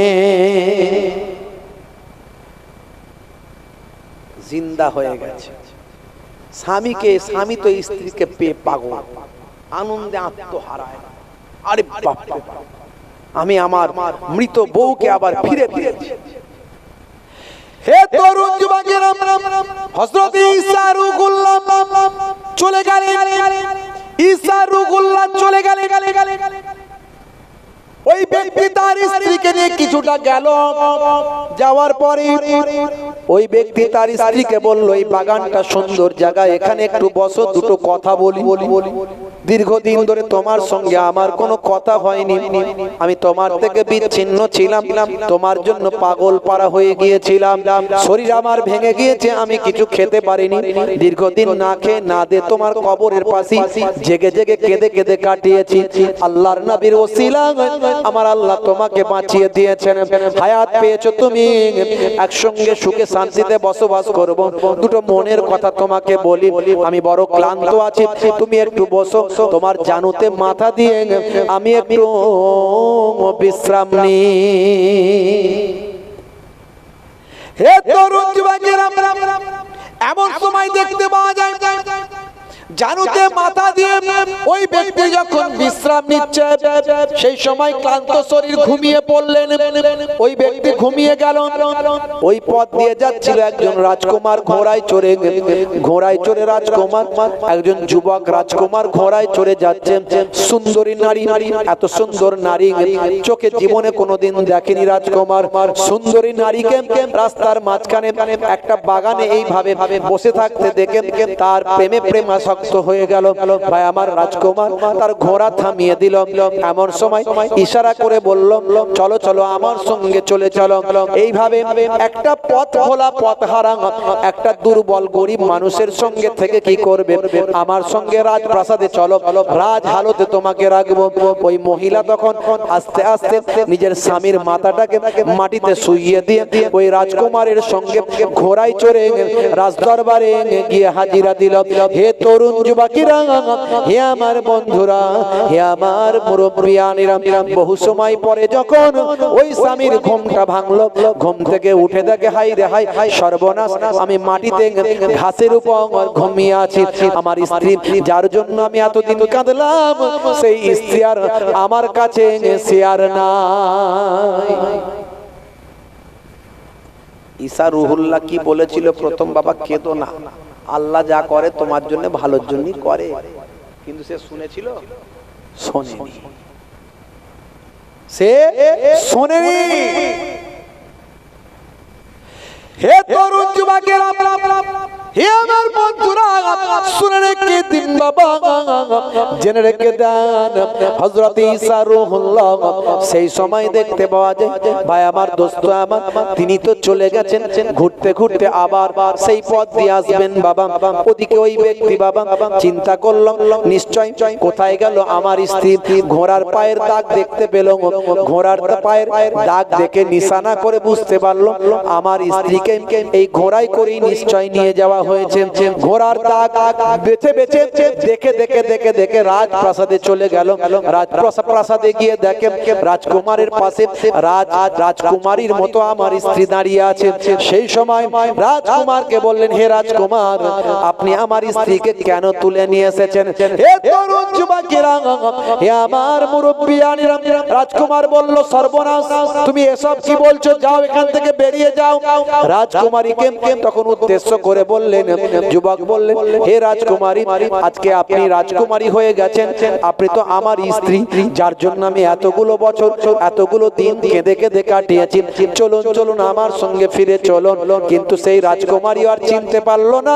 জিন্দা হয়ে গেছে। স্বামী তো স্ত্রীকে পেয়ে পাগল, আনন্দে আত্মহারায়। আরে বাপ, আমি আমার মৃত বউকে আবার ফিরে পেয়েছি। হে তরুণ যুবকেরা, হযরত ঈসা রূহুল্লাহ চলে গেলেন। ঈসা রূহুল্লাহ চলে গেলেন। ওই ব্যক্তি তার স্ত্রীকে নিয়ে কিছুটা গেল। যাওয়ার পরে ওই ব্যক্তি তার স্ত্রীকে বলল, এই বাগানটা সুন্দর জায়গা, এখানে একটু বসো, দুটো কথা বলি। দীর্ঘদিন ধরে তোমার সঙ্গে আমার কোনো কথা হয়নি, আমি তোমার থেকে বিচ্ছিন্ন ছিলাম, তোমার জন্য পাগল পাড়া হয়ে গিয়েছিলাম, শরীর আমার ভেঙে গিয়েছে, আমি কিছু খেতে পারিনি, দীর্ঘদিন না খেয়ে না দে তোমার কবরের পাশে জেগে জেগে কেঁদে কেঁদে কাটিয়েছি। আল্লাহর নবীর ওসিলা আমার আল্লাহ তোমাকে বাঁচিয়ে দিয়েছেন, হায়াত পেয়েছো তুমি, একসঙ্গে সুখে শান্তিতে বসবাস করব। দুটো মনের কথা তোমাকে বলি, আমি বড় ক্লান্ত আছি, তুমি একটু বসো, তোমার জানুতে মাথা দিয়ে আমি একটু বিশ্রাম নিই। হে তরুণ যুবকেরা, এমন সময় দেখতে পাওয়া যায় জানুতে মাথা দিয়ে ওই ব্যক্তি যখন বিশ্রাম নিচ্ছে, সেই সময় ক্লান্ত শরীর ঘুমিয়ে পড়লেন। ওই ব্যক্তি ঘুমিয়ে গেল। ওই পথ দিয়ে যাচ্ছিল একজন রাজকুমার ঘোড়ায় চড়ে রাজকুমার, একজন যুবক রাজকুমার ঘোড়ায় চড়ে যাচ্ছে। সুন্দরী নারী, এত সুন্দর নারী চোখে জীবনে কোনোদিন দেখেনি রাজকুমার। সুন্দরী নারীকে রাস্তার মাঝখানে একটা বাগানে এইভাবে বসে থাকতে দেখে তার প্রেমে প্রেমাসক্ত হয়ে গেল। ভাই আমার রাজকুমার তার ঘোড়া থামিয়ে দিল। এমন সময় ইশারা করে বলল, চলো চলো আমার সঙ্গে চলে চলো। এইভাবে একটা পথ ভোলা পথ হারা একটা দুর্বল গরিব মানুষের সঙ্গে থেকে কি করবে, আমার সঙ্গে রাজপ্রাসাদে চলো, রাজ হালতে তোমাকে রাখবো। ওই মহিলা তখন আস্তে আস্তে নিজের স্বামীর মাথাটাকে মাটিতে শুইয়ে দিয়ে ওই রাজকুমারের সঙ্গে ঘোড়ায় চড়ে রাজদরবারে গিয়ে হাজিরা দিল। হে তরুণ যুবকেরা, হে আমার বন্ধুরা, হে আমার মুরব্বিয়ানেরা, বহু সময় পরে যখন ওই স্বামীর ঘুমটা ভাঙলো, ঘুম থেকে উঠে দেখে হাই রে হাই, সর্বনাশ, আমি মাটিতে ঘাসের উপর ঘুমিয়ে আছি। আমার স্ত্রী যার জন্য আমি এতদিন কাঁদলাম, সেই স্ত্রী আর আমার কাছে শেয়ার নাই। ঈসা রুহুল্লাহ কি বলেছিল প্রথম, বাবা কেঁদো না, আল্লাহ যা করে তোমার জন্য ভালোর জন্যই করে। কিন্তু সে শুনেছিল? শোনেনি, সে শোনেনি। হে তরুণ যুবকেরা, হে আমার বন্ধুরা, শুনে রেখে দিন বাবা, জেনে রেখে দেন, হযরত ঈসা রূহুল্লাহ সেই সময় দেখতে পাওয়া যায়। ভাই আমার, দোস্ত আমার, তিনি তো চলে গেছেন, ঘুরতে ঘুরতে আবার সেই পথ দিয়ে আসবেন বাবা। ওদিকে ওই ব্যক্তি বাবা চিন্তা করলাম, নিশ্চয় কোথায় গেল আমার স্ত্রী। ঘোড়ার পায়ের দাগ দেখতে পেল, ঘোড়ার পায়ের দাগ দেখে নিশানা করে বুঝতে পারলো আমার স্ত্রীকে এই ঘোড়ায় করেই নিশ্চয় নিয়ে যাওয়া হয়েছে। ঘোড়ার দাগ বেছে বেছে দেখে দেখে দেখে দেখে রাজপ্রাসাদে চলে গেল। রাজপ্রাসাদে গিয়ে দেখে রাজকুমারের পাশে রাজকুমারীর মতো আমার স্ত্রী দাঁড়িয়ে আছে। সেই সময় রাজকুমারকে বললেন, হে রাজকুমার, আপনি আমার স্ত্রীকে কেন তুলে নিয়ে এসেছেন? হে তরুণ যুবকেরা, হে আমার মুরব্বিয়ানেরা, রাজকুমার বলল, সর্বনাশ, তুমি এসব কি বলছো, যাও এখান থেকে বেরিয়ে যাও। রাজকুমারীকে তখন উদ্দেশ্য করে বললেন, যুবক বললেন, হে রাজকুমারী, আজকে আপনি রাজকুমারী হয়ে গেছেন, আপনি তো আমার স্ত্রী, যার জন্য আমি এতগুলো বছর এতগুলো দিন কেঁদে কেঁদে কাটিয়েছি, চলুন চলুন আমার সঙ্গে ফিরে চলুন। কিন্তু সেই রাজকুমারী আর চিনতে পারলো না।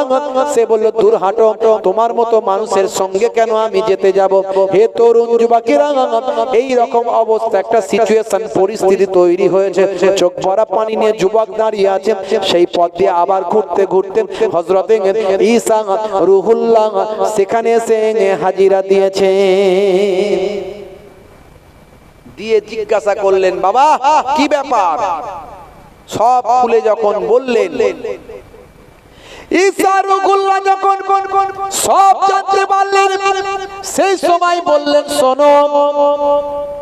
সে বলল, দূর হাঁটো, তোমার মতো মানুষের সঙ্গে কেন আমি যেতে যাব? হে তরুণ যুবকেরা, এই রকম অবস্থা, একটা সিচুয়েশন, পরিস্থিতি তৈরি হয়েছে। চোখ ভরা পানি নিয়ে যুবক দাঁড়িয়ে আছে। সেই পথ দিয়ে আবার ঘুরতে ঘুরতে হযরত ঈসা রূহুল্লাহ সেখানে এসে হাজিরা দিয়েছে। দিয়ে জিজ্ঞাসা করলেন, বাবা কি ব্যাপার? সব খুলে যখন বললেন, ঈসা রূহুল্লাহ যখন সব জানতে পারলেন, সেই সময় বললেন, শোনো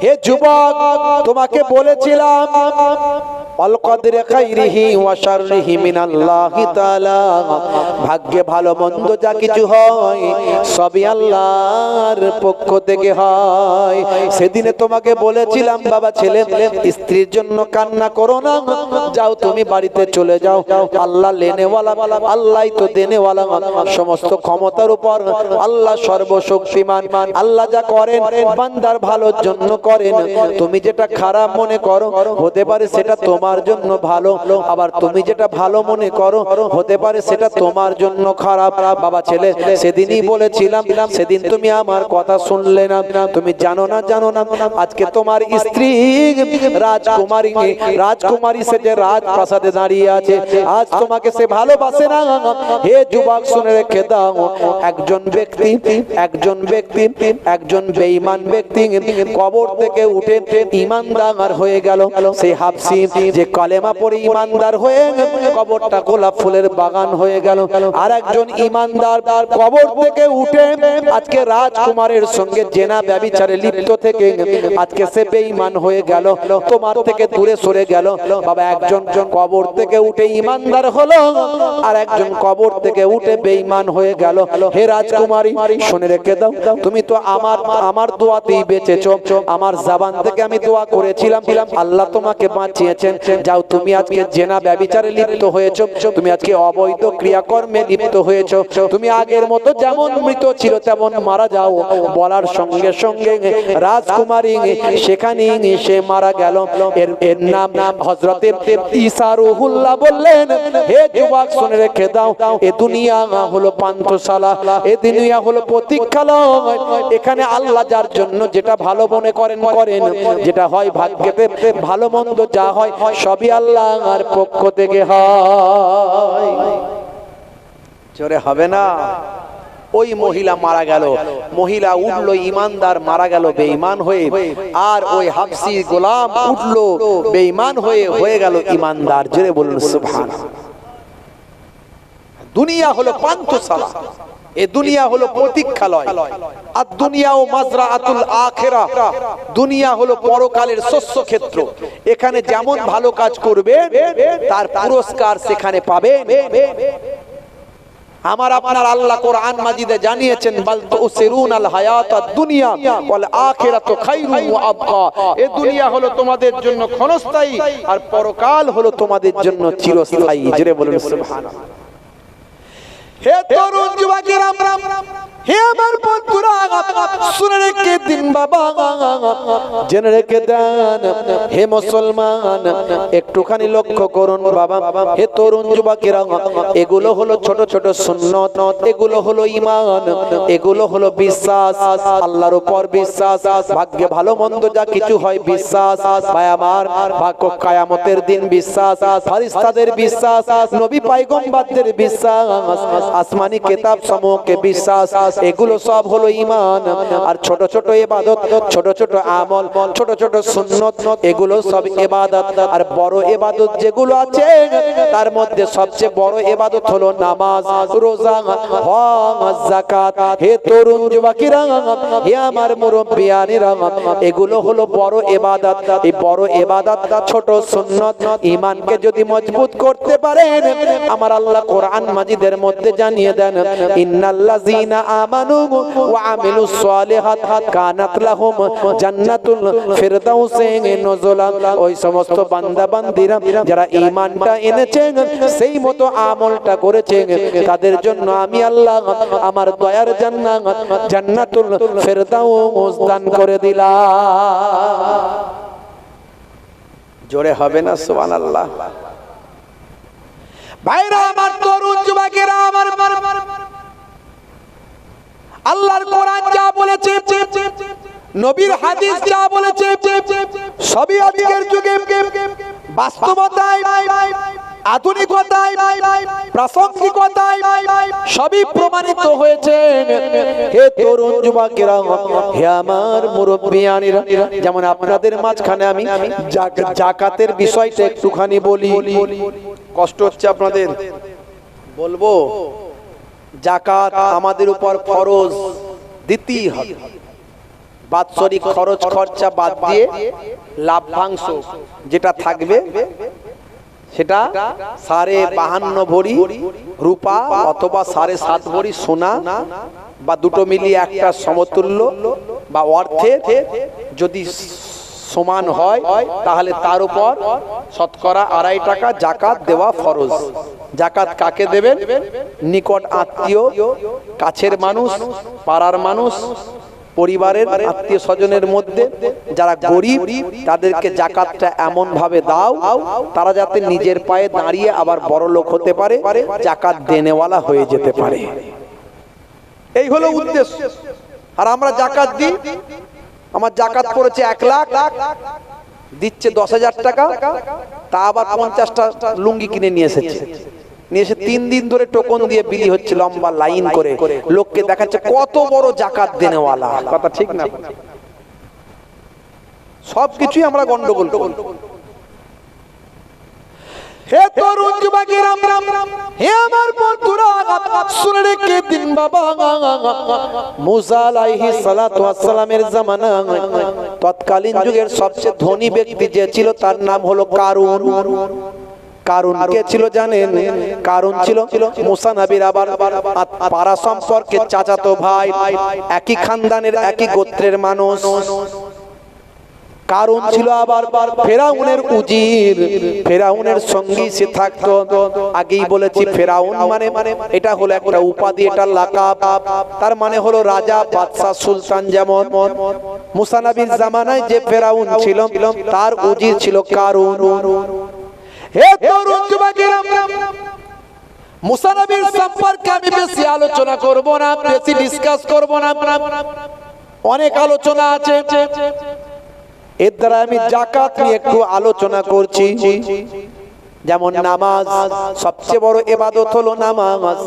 হে যুবক, তোমাকে বলেছিলাম আল কদরে খাইরিহি ওয়া শাররিহি মিনাল্লাহি তাআলা, ভাগ্যে ভালো মন্দ যা কিছু হয় সবই আল্লাহর পক্ষ থেকে হয়। সেদিনে তোমাকে বলেছিলাম, বাবা ছেলে, স্ত্রীর জন্য কান্না করো না, যাও তুমি বাড়িতে চলে যাও, আল্লাহ লেনেওয়ালা, আল্লাহই তো দেনেওয়ালা, সমস্ত ক্ষমতার উপর আল্লাহ সর্বশক্তিমান, আল্লাহ যা করেন বান্দার ভালোর জন্য করেন। তুমি যেটা খারাপ মনে করো, হতে পারে সেটা তোমার তোমার জন্য ভালো, আবার তুমি যেটা ভালো মনে করো হতে পারে সেটা তোমার জন্য খারাপ। বাবা ছেলে, সেদিনই বলেছিলাম, সেদিন তুমি আমার কথা শুনলে না। তুমি জানো না আজকে তোমার স্ত্রী রাজকুমারী সেজে রাজপ্রাসাদে দাঁড়িয়ে আছে, আজ তোমাকে সে ভালোবাসে না। হে যুবক, শুনে রেখে দাও, একজন বেঈমান ব্যক্তি কবর থেকে উঠে ঈমানদার হয়ে গেল। সেই হাবশী যে কালেমা পড়ে ঈমানদার হয়ে কবরটা গোলাপ ফুলের বাগান হয়ে গেল। আর একজন ঈমানদার কবর থেকে উঠে আজকে রাজকুমারের সঙ্গে জেনা ব্যভিচারে লিপ্ত থেকে আজকে সে বেঈমান হয়ে গেল, তোমার থেকে দূরে সরে গেল। বাবা, একজন কবর থেকে উঠে ঈমানদার হলো, আর একজন কবর থেকে উঠে বেঈমান হয়ে গেল। হে রাজকুমারী, শুনে রেখে দাও, তুমি তো আমার দোয়াতেই বেঁচেছো। আমার জবান থেকে আমি দোয়া করেছিলাম, আল্লাহ তোমাকে বাঁচিয়েছেন। যাও, তুমি আজকে জেনা ব্যভিচারে লিপ্ত হয়েছো, তুমি আজকে অবৈধ ক্রিয়াকর্মে লিপ্ত হয়েছো। তুমি আগের মতো যেমন মৃত ছিল তেমন মারা যাও। বলার সঙ্গে সঙ্গে রাজকুমারী সেখানে সে মারা গেল। এর নাম হযরতে ঈসা রূহুল্লাহ বললেন, হে যুবক, শুনে রেখে দাও, এ দুনিয়া হলো পান্থশালা, এ দুনিয়া হলো প্রতীক্ষালয়। এখানে আল্লাহ যার জন্য যেটা ভালো মনে করেন, যেটা হয় ভাগ্যেতে ভালো মন্দ যা হয় সবই আল্লাহর পক্ষ থেকে হয়। জোরে হবে না? ওই মহিলা মারা গেল, মহিলা উঠলো ঈমানদার, মারা গেল বেঈমান হয়ে। আর ওই হাবশী গোলাম উঠলো বেঈমান হয়ে গেল ঈমানদার। জোরে বলুন সুবহানাল্লাহ। দুনিয়া হলো পান্থশালা, এ দুনিয়া হলো প্রতীক্ষালয়। আর দুনিয়া ও মাজরাআতুল আখিরাহ, দুনিয়া হলো পরকালের শস্য ক্ষেত্র। এখানে যেমন ভালো কাজ করবে তার পুরস্কার সেখানে পাবে। আপনার আল্লাহ কোরআন মাজিদে জানিয়েছেন, বাল তুসিরুনাল হায়াতাদ দুনিয়া ওয়াল আখিরাতু খায়রুন ওয়া আবকা। এই দুনিয়া হলো তোমাদের জন্য ক্ষণস্থায়ী, আর পরকাল হলো তোমাদের জন্য চিরস্থায়ী। জোরে বলুন সুবহানাল্লাহ। হে তরুণ যুবকেরা, হে আমার বন্ধুরা, শুনে রেখে দিন বাবা, জেনে রেখে দেন। হে মুসলমান, একটুখানি লক্ষ্য করুন বাবা। হে তরুণ যুবকেরা, এগুলো হলো ছোট ছোট সুন্নত, এগুলো হলো ঈমান, এগুলো হলো বিশ্বাস, আল্লাহর উপর বিশ্বাস, ভাগ্যে ভালো মন্দ যা কিছু হয় বিশ্বাস, ভাই আমার, ভাগ্য কিয়ামতের দিন বিশ্বাস, ফেরেশতাদের বিশ্বাস, নবী পয়গম্বরদের বিশ্বাস, আসমানি কিতাব সমূহকে বিশ্বাস, এগুলো সব হলো ঈমান। আর ছোট ছোট ইবাদত, ছোট ছোট আমল, ছোট ছোট সুন্নত, এগুলো সব ইবাদত। আর বড় ইবাদত যেগুলো আছে তার মধ্যে সবচেয়ে বড় ইবাদত হলো নামাজ, রোজা, হজ, যাকাত। হে তরুণ যুবকেরা, হে আমার মুরব্বিয়ানেরা, এগুলো হলো বড় ইবাদত। এই বড় ইবাদত, ছোট সুন্নত, ঈমানকে যদি মজবুত করতে পারেন, আমার আল্লাহ কোরআন মাজিদের মধ্যে জানিয়ে দেন, ইন্নাল্লাযীনা আমানু ওয়া আমিলুস সালিহাত কানাত লাহুম জান্নাতুল ফিরদাউসে নুজুলা। ওই সমস্ত বান্দা বান্দীরা যারা ঈমানটা এনেছেন, সেই মতো আমলটা করেছেন, তাদের জন্য আমি আল্লাহ আমার দয়ার জান্নাত জান্নাতুল ফিরদাউস দান করে দিলাম। জোরে হবে না সুবহানাল্লাহ? ভাইরা আমার, তরুণ যুবকেরা আমার, আল্লাহর কোরআন যা বলেছে, নবীর হাদিস যা বলেছে, সবই আজকের যুগে বাস্তবতায়, আধুনিকতায়, প্রাসঙ্গিকতায় সবই প্রমাণিত হয়েছে। হে তরুণ যুবকেরা, হে আমার মুরব্বিয়ানেরা, যেমন আপনাদের মাঝখানে আমি যাকাতের বিষয়টা একটুখানি বলি। কষ্ট হচ্ছে আপনাদের, বলবো, যাকাত আমাদের উপর ফরজ, দিতেই হবে। বাৎসরিক খরচ খরচা বাদ দিয়ে লাভ্যাংশ যেটা থাকবে সেটা 52.5 ভরি রূপা অথবা 7.5 ভরি সোনা, বা দুটো মিলিয়ে একটা সমতুল্য বা অর্থের যদি সমান হয়, তাহলে তার উপর শতকরা 2.5 টাকা যাকাত দেওয়া ফরজ। যাকাত কাকে দেবেন? নিকট আত্মীয়, কাছের মানুষ, পাড়ার মানুষ, পরিবারের আত্মীয় স্বজনের মধ্যে যারা গরিব তাদেরকে যাকাতটা এমন ভাবে দাও তারা যাতে নিজের পায়ে দাঁড়িয়ে আবার বড় লোক হতে পারে, যাকাত দেনেওয়ালা হয়ে যেতে পারে। এই হলো উদ্দেশ্য। আর আমরা যাকাত দিই, আমার যাকাত পড়েছে 1 লাখ, দিচ্ছে 10,000 টাকা, তা আবার 50টা লুঙ্গি কিনে নিয়ে এসেছে, নিয়ে এসে 3 দিন ধরে টোকন দিয়ে বিলি হচ্ছে লম্বা লাইন করে, লোককে দেখাচ্ছে কত বড় যাকাত দেনেওয়ালা। কথা ঠিক না? সবকিছুই আমরা গন্ডগোল করি। হে তরুণ যুবকেরা, হে আমার বন্ধুরা, শুনে রেখে দিন বাবা, মুসা আলাইহিস সালাতু ওয়াস সালামের জামানায় তৎকালীন যুগের সবচেয়ে ধনী ব্যক্তি যে ছিল তার নাম হলো কারুন। কারুন কে ছিল জানেন? কারুন ছিল মুসা নবীর আবার পাড়া সম্পর্কে চাচাতো ভাই, একই খানদানের একই গোত্রের মানুষ। কারুন ছিল আবার ফেরাউনের উজির, ফেরাউনের সঙ্গী সে থাকতো। আগেই বলেছি ফেরাউন মানে এটা হলো একটা উপাধি, এটা লাকাব, তার মানে হলো রাজা, বাদশা, সুলতান। যেমন মুসা নবীর জামানায় যে ফেরাউন ছিল তার উজির ছিল কারুন। হে তরুণ যুবকেরা, মুসা নবীর সম্পর্কে আমি বেশি আলোচনা করব না, বেশি ডিসকাস করব না, অনেক আলোচনা আছে। এর দ্বারা আমি যাকাত নিয়ে একটু আলোচনা করছি। যেমন নামাজ, সবচেয়ে বড় ইবাদত হলো নামাজ।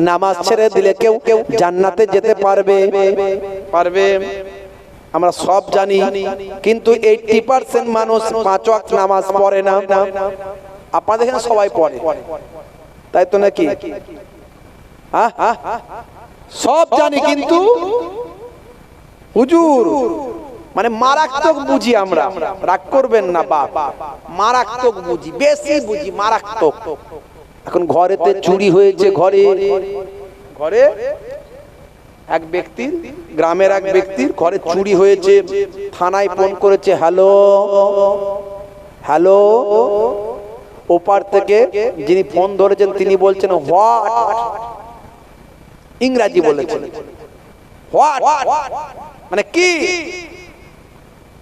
নামাজ ছেড়ে দিলে কেউ জান্নাতে যেতে পারবে? আমরা সব জানি, কিন্তু 80% মানুষ 5 ওয়াক্ত নামাজ পড়ে না। আপনাদের এখানে সবাই পড়ে, তাই তো নাকি? সব জানি, কিন্তু হুজুর মানে মারাত্মক বুঝি আমরা। রাগ করবেন না বাপ, মারাত্মক বুঝি, বেশি বুঝি, মারাত্মক। এখন ঘরেতে চুরি হয়েছে, ঘরে এক ব্যক্তি, গ্রামের এক ব্যক্তির ঘরে চুরি হয়েছে, থানায় ফোন করেছে, হ্যালো হ্যালো। ওপার থেকে যিনি ফোন ধরেছেন তিনি বলছেন হোয়াট, ইংরেজি বলেছেন হোয়াট মানে কি।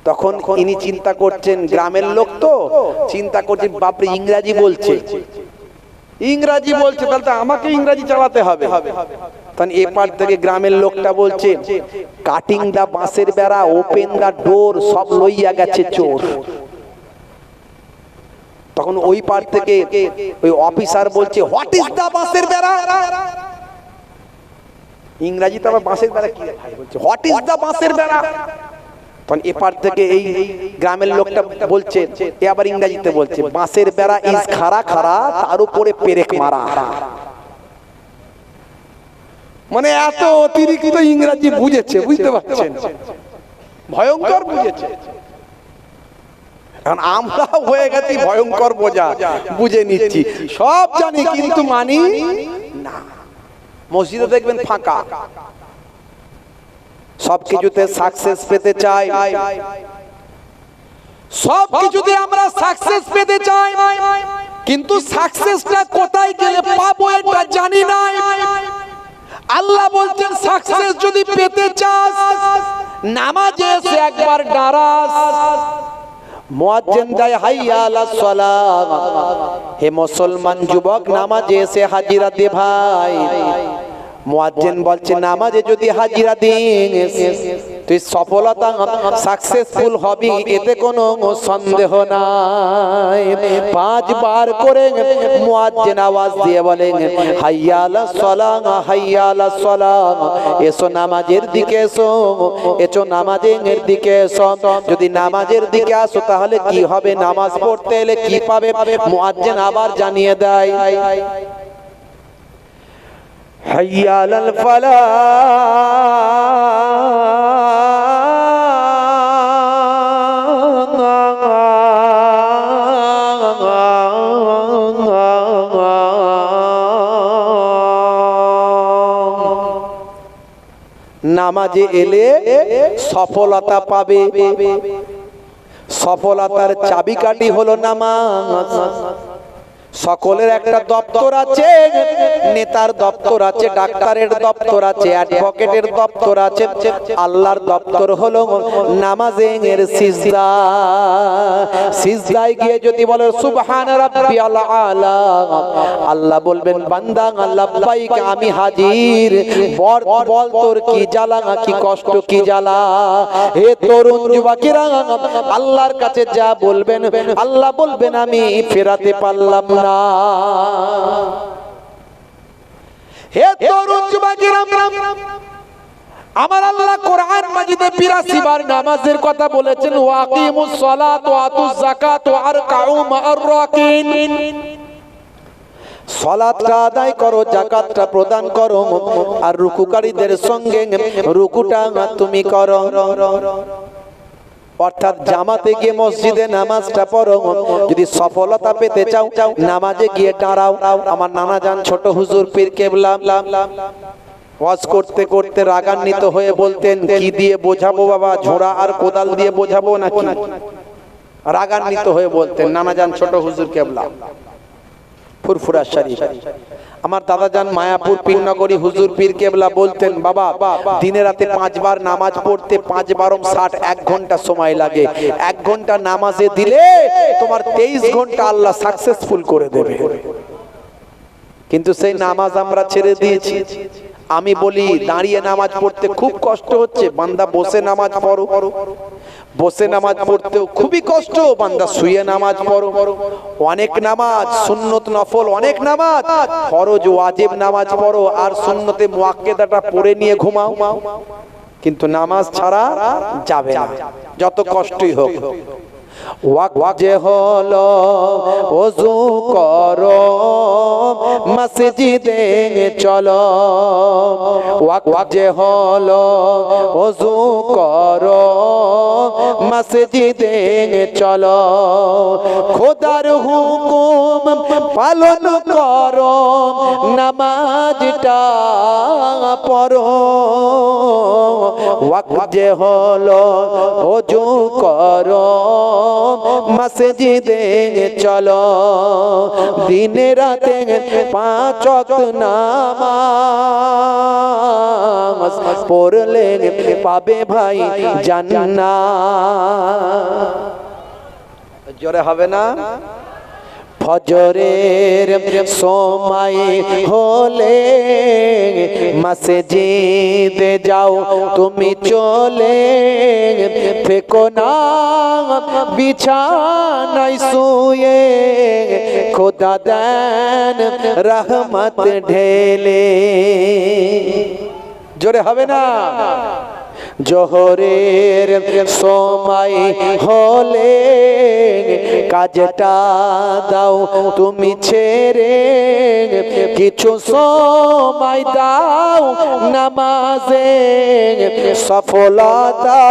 তখন ইনি চিন্তা করছেন, গ্রামের লোক তো চিন্তা করছেন, বাপরে ইংরেজি বলছে, তাহলে তো আমাকে ইংরেজি চালাতে হবে। তখন এপার থেকে গ্রামের লোকটা বলছে, কাটিং দা বাঁশের বেড়া, ওপেন দা ডোর, সব লইয়া গেছে চোর। তখন ওই পার থেকে ওই অফিসার বলছে, হোয়াট ইজ দা বাঁশের বেড়া। ইংরেজিতে আবার বাঁশের বেড়া কি বলছে, হোয়াট ইজ দা বাঁশের বেড়া। তখন এপার থেকে এই গ্রামের লোকটা বলছে, এ আবার ইংরেজিতে বলছে, বাঁশের বেড়া ইজ খাড়া খাড়া, তার উপরে পেরেক মারা। মানে এত অতিরিক্ত ইংরেজি বুঝেছে, বুঝতে পারছেন? ভয়ঙ্কর বুঝেছে। এখন আমরা হয়ে গেছি ভয়ঙ্কর বোঝা, বুঝে নিচ্ছি, সব জানি কিন্তু মানি না। মসজিদে দেখবেন ফাঁকা, সবকিছুতে সাকসেস পেতে চাই, সবকিছুতে আমরা সাকসেস পেতে চাই, কিন্তু সাকসেসটা কোথায় গেলে পাবো এটা জানি না। আল্লাহ বলছেন, সাকসেস যদি পেতে চাস নামাজে এসে একবার দাঁড়াস। মুয়াজ্জিন দেয় হাইয়া আলাস সালাত, হে মুসলমান যুবক নামাজে এসে হাজিরা দে ভাই। মুয়াজ্জিন বলছে, নামাজে যদি হাজিরা দিস তুই সফলতা, সাকসেসফুল হবি, এতে কোনো সন্দেহ নাই। 5 বার করে মুয়াজ্জিন আওয়াজ দিয়ে বলেন, হাইয়া আলাস সালাত, হাইয়া আলাস সালাত, এসো নামাজের দিকে এসো, এসো নামাজের দিকে এসো। যদি নামাজের দিকে আসো তাহলে কি হবে, নামাজ পড়তে এলে কি পাবে, মুয়াজ্জিন আবার জানিয়ে দেয়, হাইয়া আলাল ফালাহ, নামাজে এলে সফলতা পাবে। সফলতার চাবিকাঠি হলো নামাজ। সকলের একটা দপ্তর আছে, নেতার দপ্তর আছে, ডাক্তারের দপ্তর আছে, অ্যাডভোকেটের দপ্তর আছে। আল্লাহর দপ্তর হলো নামাজের সিজদা। সিজদায় গিয়ে যদি বলে সুবহান রাব্বিয়াল আলা, আল্লাহ বলবেন বান্দা লাব্বাইক, আমি হাজির। বল তোর কি জ্বালা, কি কষ্ট, কি জ্বালা। হে তরুণ যুবকেরা, আল্লাহর কাছে যা বলবেন, আল্লাহ বলবেন আমি ফেরাতে পারলাম না। হে তরুণ যুবকেরা, আমার আল্লাহ কোরআন মাজিদে ৮২ বার নামাজের কথা বলেছেন। ওয়াকিমুস সালাত ওয়া আতুজ যাকাত ওয়া আরকাউ মা'আর রাকিন। সালাতটা আদায় করো, যাকাতটা প্রদান করো, আর রুকুকারীদের সঙ্গে রুকুটা তুমি করো। অর্থাৎ জামাতে গিয়ে মসজিদে নামাজটা পড়ো। যদি সফলতা পেতে চাও, নামাজে গিয়ে দাঁড়াও। আমার নানা জান ছোট হুজুর পীর কেবলা ওয়াজ করতে করতে রাগান্বিত হয়ে বলতেন, কি দিয়ে বোঝাবো বাবা, ঝোড়া আর কোদাল দিয়ে বোঝাবো নাকি? রাগান্বিত হয়ে বলতেন নানা জান ছোট হুজুর কেবলা ফুরফুরা শরীফ। আমার দাদা জান মায়াপুর পীরনগরী হুজুর পীর কেবলা বলতেন, বাবা দিনে রাতে 5 বার নামাজ পড়তে 5 বারম 60 1 ঘন্টা সময় লাগে। 1 ঘন্টা নামাজে দিলে তোমার 23 ঘন্টা আল্লাহ সাকসেসফুল করে দেবে। কিন্তু সেই নামাজ আমরা ছেড়ে দিয়েছি। আমি বলি দাঁড়িয়ে নামাজ পড়তে খুব কষ্ট হচ্ছে, বান্দা বসে নামাজ পড়ো। বসে নামাজ পড়তেও খুবই কষ্ট, বান্দা শুয়ে নামাজ পড়ো। অনেক নামাজ সুন্নত নফল, অনেক নামাজ ফরজ ওয়াজিব নামাজ পড়ো, আর সুন্নতে মুআক্কেদাটা পড়ে নিয়ে ঘুমাও। কিন্তু নামাজ ছাড়া যাবে না, যত কষ্টই হোক। ওয়াক্ত যে হলো ওযু করো, মসজিদে চলো। ওয়াক্ত যে হলো ওযু করো, মসজিদে চলো। খোদার হুকুম পালন করো, নামাজটা পড়ো। ওয়াক্ত যে হলো ওযু করো, মসজিদে চলো। দিনে রাতে 5 ওয়াক্ত নামাজ পড়লে পাবে ভাই জান্নাত। জোরে হবে না? ফজরের সময় হলে মসজিদে যাও তুমি চলে, থেকো না বিছানায় শুয়ে। খোদা দেন রহমত ঢেলে। জোরে হবে না? জোহরের সময় হলে কাজটা দাও তুমি ছেড়ে, কিছু সময় দাও নামাজে, সফলতা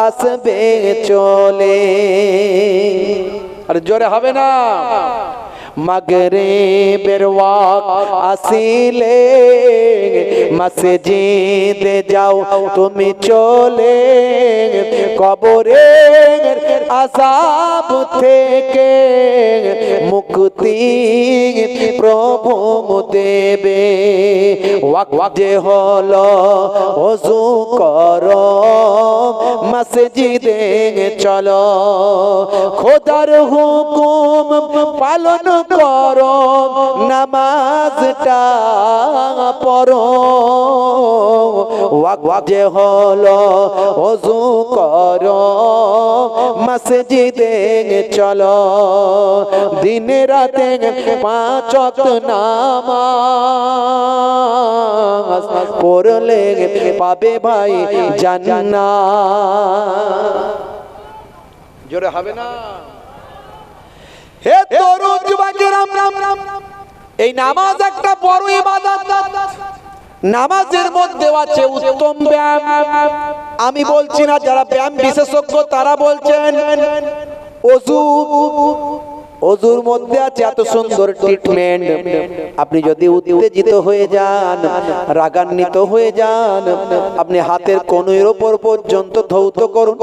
আসবে চলে। আর জোরে হবে না? মাগরিবের ওয়াক্ত আসিলে মসজিদে যাও তুমি চলে। কবরের আযাব থেকে মুক্তি প্রভু দেবে। ওয়াক্ত যে হলো ওযু করো, মসজিদে চলো। খোদার হুকুম পালন করো, নামাজটা পড়ো। ওয়াক্ত যে হলো ওযু করো, মসজিদে চলো। দিনে রাতে 5 ওয়াক্ত নামাজ পড়লে পাবে ভাই জান্নাত। জোরে হবে না? হে তরুণ যুবকেরা, এই নামাজ একটা বড় ইবাদত। নামাজের মধ্যে আছে উত্তম ব্যায়াম। আমি বলছি না, যারা ব্যায়াম বিশেষজ্ঞ তারা বলছেন। ওযু ওযুর মধ্যে আছে এত সুন্দর ট্রিটমেন্ট। আপনি যদি উত্তেজিত হয়ে যান, রাগান্বিত হয়ে যান, আপনি হাতের কনুইয়ের উপর পর্যন্ত ধৌত করুন,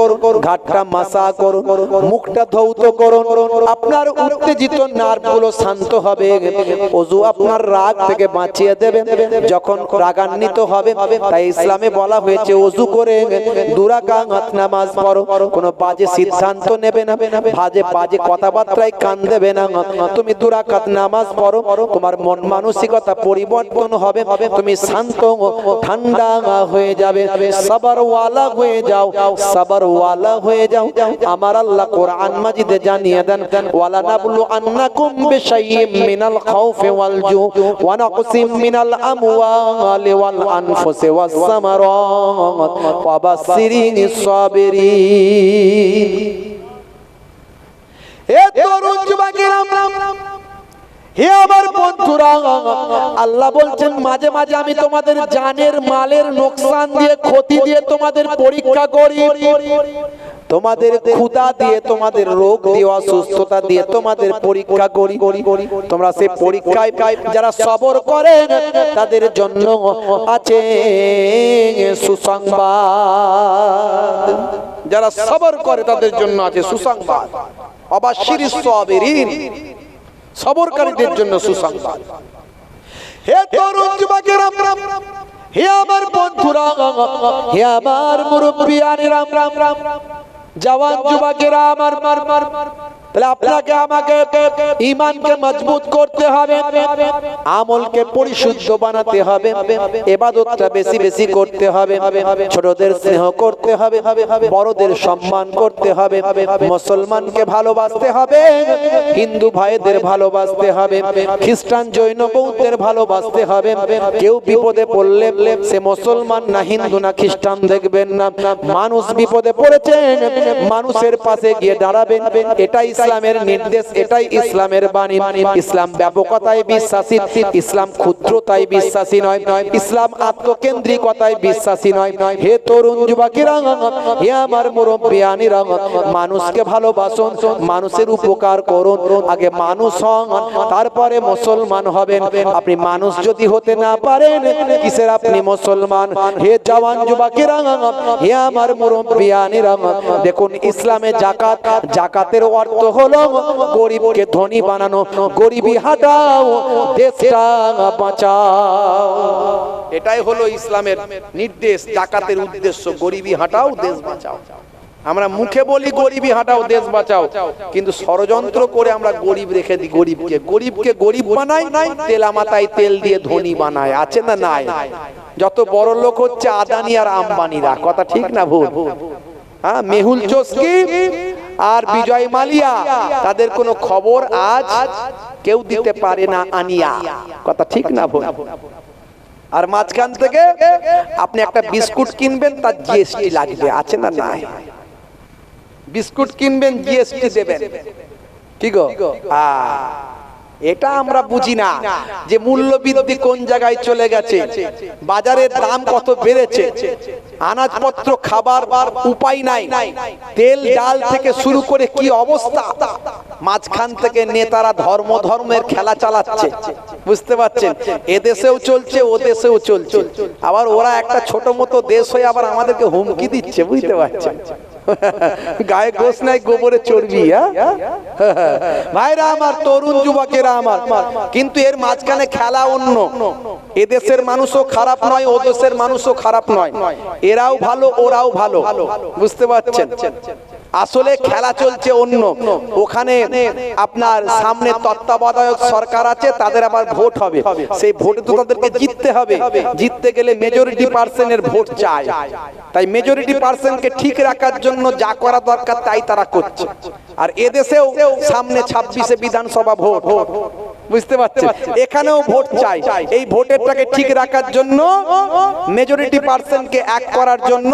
ঘাটটা মাসা করুন, মুখটা ধৌত করুন, আপনার উত্তেজিত নার্ভগুলো শান্ত হবে। ওযু আপনার রাগ থেকে বাঁচিয়ে দেবে যখন রাগান্বিত হবে। তাই ইসলামে বলা হয়েছে ওযু করে 2 রাকাত নামাজ পড়ো। কোনো বাজে সিদ্ধান্ত নেবে না, বাজে কথাবার্তায় কান দেবে না। তুমি 2 রাকাত নামাজ পড়ো, তোমার মন মানসিকতা পরিবর্তন হবে, তুমি শান্ত ঠান্ডা হয়ে যাবে, সবরওয়ালা হয়ে যাও, সবরওয়ালা হয়ে যাও। আমার আল্লাহ কোরআন মাজিদে জানিয়ে দেন, ওয়ালা নাবলু আন্নাকুম বিশাইইম মিনাল খাউফি ওয়াল জু ওয়া নাকসিম মিনাল আমওয়ালি ওয়াল আনফুসি ওয়াস সামারাত ওয়া বাশশিরিনিস সাবিরিন। এ তরুণ যুবকেরা, হে আমার বন্ধুরা, আল্লাহ বলছেন মাঝে মাঝে আমি তোমাদের জানের মালের নোকসান দিয়ে, ক্ষতি দিয়ে তোমাদের পরীক্ষা করি, তোমাদের ক্ষুধা দিয়ে, তোমাদের রোগ দিয়ে, অসুস্থতা দিয়ে তোমাদের পরীক্ষা করি। তোমরা সেই পরীক্ষায় যারা সবর করে তাদের জন্য আছে সুসংবাদ। যারা সবর করে তাদের জন্য আছে সুসংবাদ। অবাশশিরিস সাবিরিন, সবরকারীদের জন্য সুসংবাদ। হে তরুণ যুবকেরা, হে আমার বন্ধুরা, হে আমার মুরব্বিয়ানেরা, জওয়ান যুবকেরা আমার, তাহলে আপনাকে আমাকে ঈমানকে মজবুত করতে হবে, আমলকে পরিশুদ্ধ বানাতে হবে, ইবাদতটা বেশি বেশি করতে হবে, ছোটদের স্নেহ করতে হবে, বড়দের সম্মান করতে হবে, মুসলমানকে ভালোবাসতে হবে, হিন্দু ভাইদের ভালোবাসতে হবে, খ্রিস্টান জৈন বৌদ্ধের ভালোবাসতে হবে। কেউ বিপদে পড়লে সে মুসলমান না হিন্দু না খ্রিস্টান দেখবেন না, মানুষ বিপদে পড়েছেন মানুষের পাশে গিয়ে দাঁড়াবেন। এটাই ইসলামের নির্দেশ, এটাই ইসলামের বাণী। ইসলাম ব্যাপকতায় বিশ্বাসী, ইসলাম ক্ষুদ্রতায় বিশ্বাসী নয়, ইসলাম আত্মকেন্দ্রিকতায় বিশ্বাসী নয়। হে তরুণ যুবকেরা, হে আমার মুরব্বিয়ানেরা, মানুষকে ভালোবাসুন, মানুষের উপকার করুন। আগে মানুষ হন, তারপরে মুসলমান হবেন। আপনি মানুষ যদি হতে না পারেন, কিসের আপনি মুসলমান? হে জওয়ান যুবকেরা, হে আমার মুরব্বিয়ানেরা, দেখুন ইসলামে জাকাত, জাকাতের অর্থ হলো গরিবকে ধনী বানানো, গরিবি হাটাও, দেশটা বাঁচাও। এটাই হলো ইসলামের নির্দেশ, জাকাতের উদ্দেশ্য গরিবি হাটাও, দেশ বাঁচাও। আমরা মুখে বলি গরিবি হাটাও, দেশ বাঁচাও, কিন্তু ষড়যন্ত্র করে আমরা গরিব রেখে দিই। গরিবকে গরিব বানাই, তেলা মাথায় তেল দিয়ে ধনী বানায়। আছে না নাই? যত বড় লোক হচ্ছে আদানি আর আম্বানিরা। কথা ঠিক না ভুল? হ্যাঁ, মেহুল চোস্কি আর বিজয় মালিয়া, তাদের কোনো খবর আজ কেউ দিতে পারে না আনিয়া। কথা ঠিক না ভুল? আর মাঝখান থেকে আপনি একটা বিস্কুট কিনবেন, তার জিএসটি লাগবে। আছে না নাই? বিস্কুট কিনবেন, জিএসটি দেবেন। কি গো? এটা আমরা বুঝি না যে মূল্য বৃদ্ধি কোন জায়গায় চলে গেছে, বাজারের দাম কত বেড়েছে, আনাজপত্র খাবার উপায় নাই, তেল ডাল থেকে শুরু করে কি অবস্থা। মাঝখান থেকে নেতারা ধর্মের খেলা চালাচ্ছে, বুঝতে পারছেন? এদেশেও চলছে, ও দেশেও চলছে। আবার ওরা একটা ছোট মতো দেশ হয়ে আবার আমাদেরকে হুমকি দিচ্ছে, বুঝতে পারছেন? গায়ে গোশ নাই, গোবরে চর্বি। ভাইরা আমার, তরুণ যুবকেরা আমার, কিন্তু এর মাঝখানে খেলা অন্য। এদেশের মানুষও খারাপ নয়, ও দেশের মানুষও খারাপ নয়, এরাও ভালো ওরাও ভালো, বুঝতে পারছেন? আসলে খেলা চলছে অন্য। ওখানে আপনার সামনে তত্ত্বাবধায়ক সরকার আছে, তাদের আবার ভোট হবে, সেই ভোটে তো তাদেরকে জিততে হবে। জিততে গেলে মেজরিটি পার্সেন্টের ভোট চাই। তাই মেজরিটি পার্সেন্টকে ঠিক রাখার জন্য যা করা দরকার তাই তারা করছে। আর এদেশেও সামনে 26শে বিধানসভা ভোট, বুঝতে পারছেন? এখানেও ভোট চাই। এই ভোটেরটাকে ঠিক রাখার জন্য, মেজরিটি পার্সেন্টকে এক করার জন্য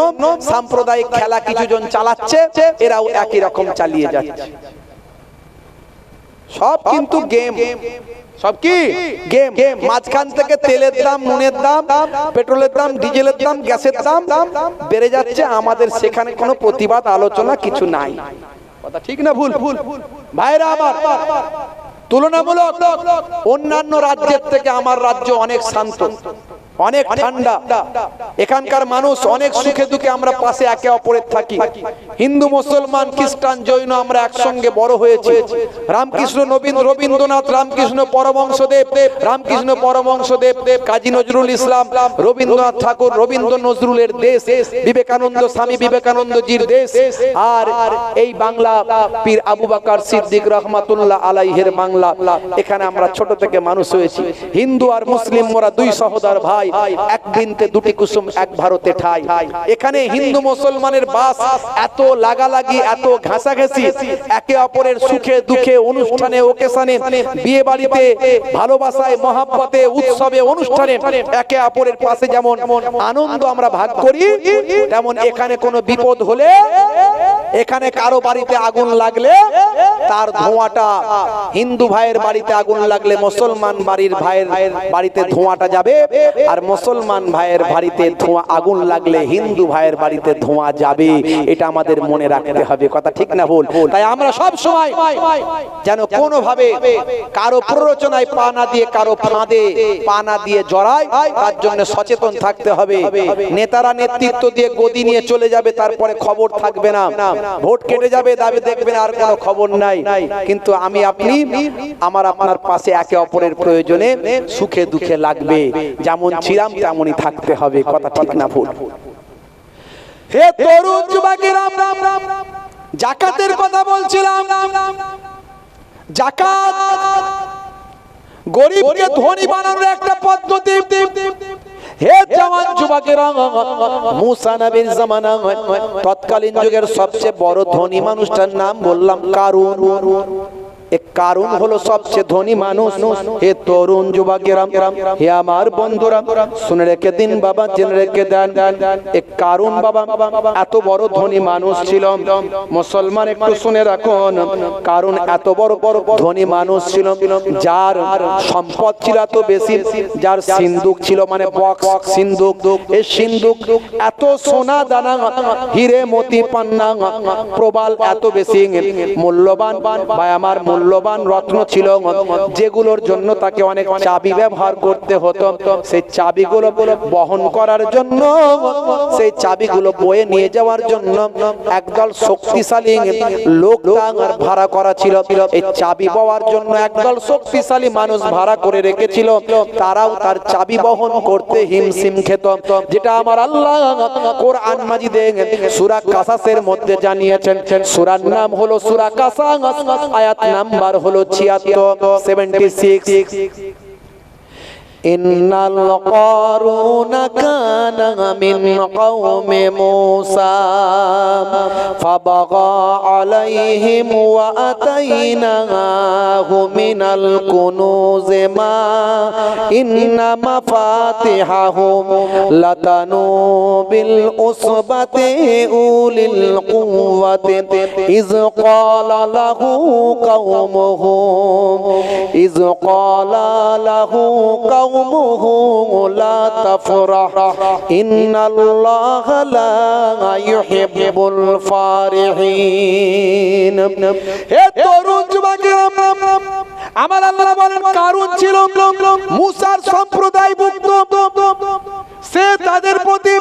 সাম্প্রদায়িক খেলা কিছুজন চালাচ্ছে, এরাও একই রকম চালিয়ে যাচ্ছে। সব কিন্তু গেম, সব কি গেম। মাঝখান থেকে তেলের দাম, নুনের দাম, পেট্রোলের দাম, ডিজেলের দাম, গ্যাসের দাম বেড়ে যাচ্ছে। আমাদের সেখানে কোনো প্রতিবাদ আলোচনা কিছু নাই। কথা ঠিক না ভুল? ভাইরা আমার, তুলনামূলক অন্যান্য রাজ্যের থেকে আমার রাজ্য অনেক শান্ত, অনেক ঠান্ডা। এখানকার মানুষ অনেক সুখে দুঃখে আমরা পাশে একে অপরের থাকি। হিন্দু, মুসলমান, খ্রিস্টান, জৈন আমরা একসঙ্গে বড় হয়েছি। রামকৃষ্ণ রবীন্দ্রনাথ, রামকৃষ্ণ পরমহংসদেব, রামকৃষ্ণ পরমহংসদেব, কাজী নজরুল ইসলাম, রবীন্দ্রনাথ ঠাকুর, রবীন্দ্র নজরুলের দেশ, বিবেকানন্দ, স্বামী বিবেকানন্দজির দেশ, আর এই বাংলা পীর আবু বকর সিদ্দিক রহমাতুল্লাহ আলাইহির বাংলা। এখানে আমরা ছোট থেকে মানুষ হয়েছি। হিন্দু আর মুসলিম মোরা দুই সহোদর ভাই, এক বিনতে দুটি কুসুম এক ভারতে ঠাই। এখানে হিন্দু মুসলমানের বাস এত লাগালাগি, এত ঘাসাঘাসি, একে অপরের সুখে দুঃখে, অনুষ্ঠানে ওকেশনে, বিয়ে বাড়িতে, ভালোবাসায়, মহাব্বতে, উৎসবে, অনুষ্ঠানে একে অপরের পাশে যেমন আনন্দ আমরা ভাগ করি, তেমন এখানে কোনো বিপদ হলে, এখানে কারো বাড়িতে আগুন লাগলে তার ধোঁয়াটা, হিন্দু ভাইয়ের বাড়িতে আগুন লাগলে মুসলমান বাড়ির ভাইয়ের বাড়িতে ধোঁয়াটা যাবে, আর মুসলমান ভাইয়ের বাড়িতে ধোঁয়া আগুন লাগলে হিন্দু ভাইয়ের বাড়িতে ধোঁয়া যাবে। এটা আমাদের মনে রাখতে হবে। কথা ঠিক না ভুল? তাই আমরা সব সময় যেন কোনো ভাবে কারো প্ররোচনায় পা না দিয়ে, কারো ফাঁদে পা না দিয়ে জড়ায়, তার জন্য সচেতন থাকতে হবে। নেতারা নেতৃত্ব দিয়ে গদি নিয়ে চলে যাবে, তারপরে খবর থাকবে না, ভোট কেটে যাবে, দাবি দেখবেন আর কোনো খবর নাই। কিন্তু আমি আপনি আমার আপনার পাশে একে অপরের প্রয়োজনে সুখে দুঃখে লাগবে, যেমন ছিলাম তেমনই থাকতে হবে। কথা ঠিক না ভুল? হে তরুণ যুবকেরা, যাকাতের কথা বলছিলাম। যাকাত গরিবকে ধনী বানানোর একটা পদ্ধতি। হে জওয়ান যুবকেরা, মুসা নবীর জামানায় তৎকালীন যুগের সবচেয়ে বড় ধনী মানুষটার নাম বললাম কারুন। এক কারুন হলো সবচেয়ে ধনী মানুষ। হে তরুণ যুবকেরা, হে আমার বন্ধুরা, শুনে রেখে দিন বাবা, জেনে রেখে দেন। এক কারুন বাবা এত বড় ধনী মানুষ ছিল। মুসলমান একটু শুনে রাখুন, কারুন এত বড় ধনী মানুষ ছিল, যার সম্পদ ছিল এত বেশি, যার সিন্ধুক ছিল, মানে বক্স সিন্ধুক, এই সিন্ধুক এত সোনা দানা, হিরে মতি পান্না প্রবাল এত বেশি মূল্যবান বা আমার মূল্যবান রত্ন ছিল, যেগুলোর জন্য তাকে অনেক চাবি ব্যবহার করতে হতো। সেই চাবিগুলো বহন করার জন্য, সেই চাবিগুলো বয়ে নিয়ে যাওয়ার জন্য একদল শক্তিশালী লোক তার ভাড়া করা ছিল। এই চাবি বওয়ার জন্য একদল শক্তিশালী মানুষ ভাড়া করে রেখেছিল, তারাও তার চাবি বহন করতে হিমশিম খেত। যেটা আমার আল্লাহ কোরআন মাজিদে সূরা কাসাসের মধ্যে জানিয়েছেন। সূরার নাম হলো সূরা কাসাস, আয়াত নাম্বার হলো 76। ইন্নাল কারুনা কানা মিন কওমি মূসা ফাবাগা আলাইহিম ওয়া আতাইনাহু মিনাল কুনুজি মা ইন্না মাফাতিহাহু লাতানু বিল উসবাতি উলিল কুওয়াতি ইয ক্বালা লাহু কওমুহু লা তাফরাহ ইন্নাল্লাহা লা ইউহিব্বুল ফারিহিন। হে তরুণ যুবকেরা, আমার আল্লাহ বলেন কারুন ছিল মুসার সম্প্রদায়ভুক্ত। সে তাদের প্রতি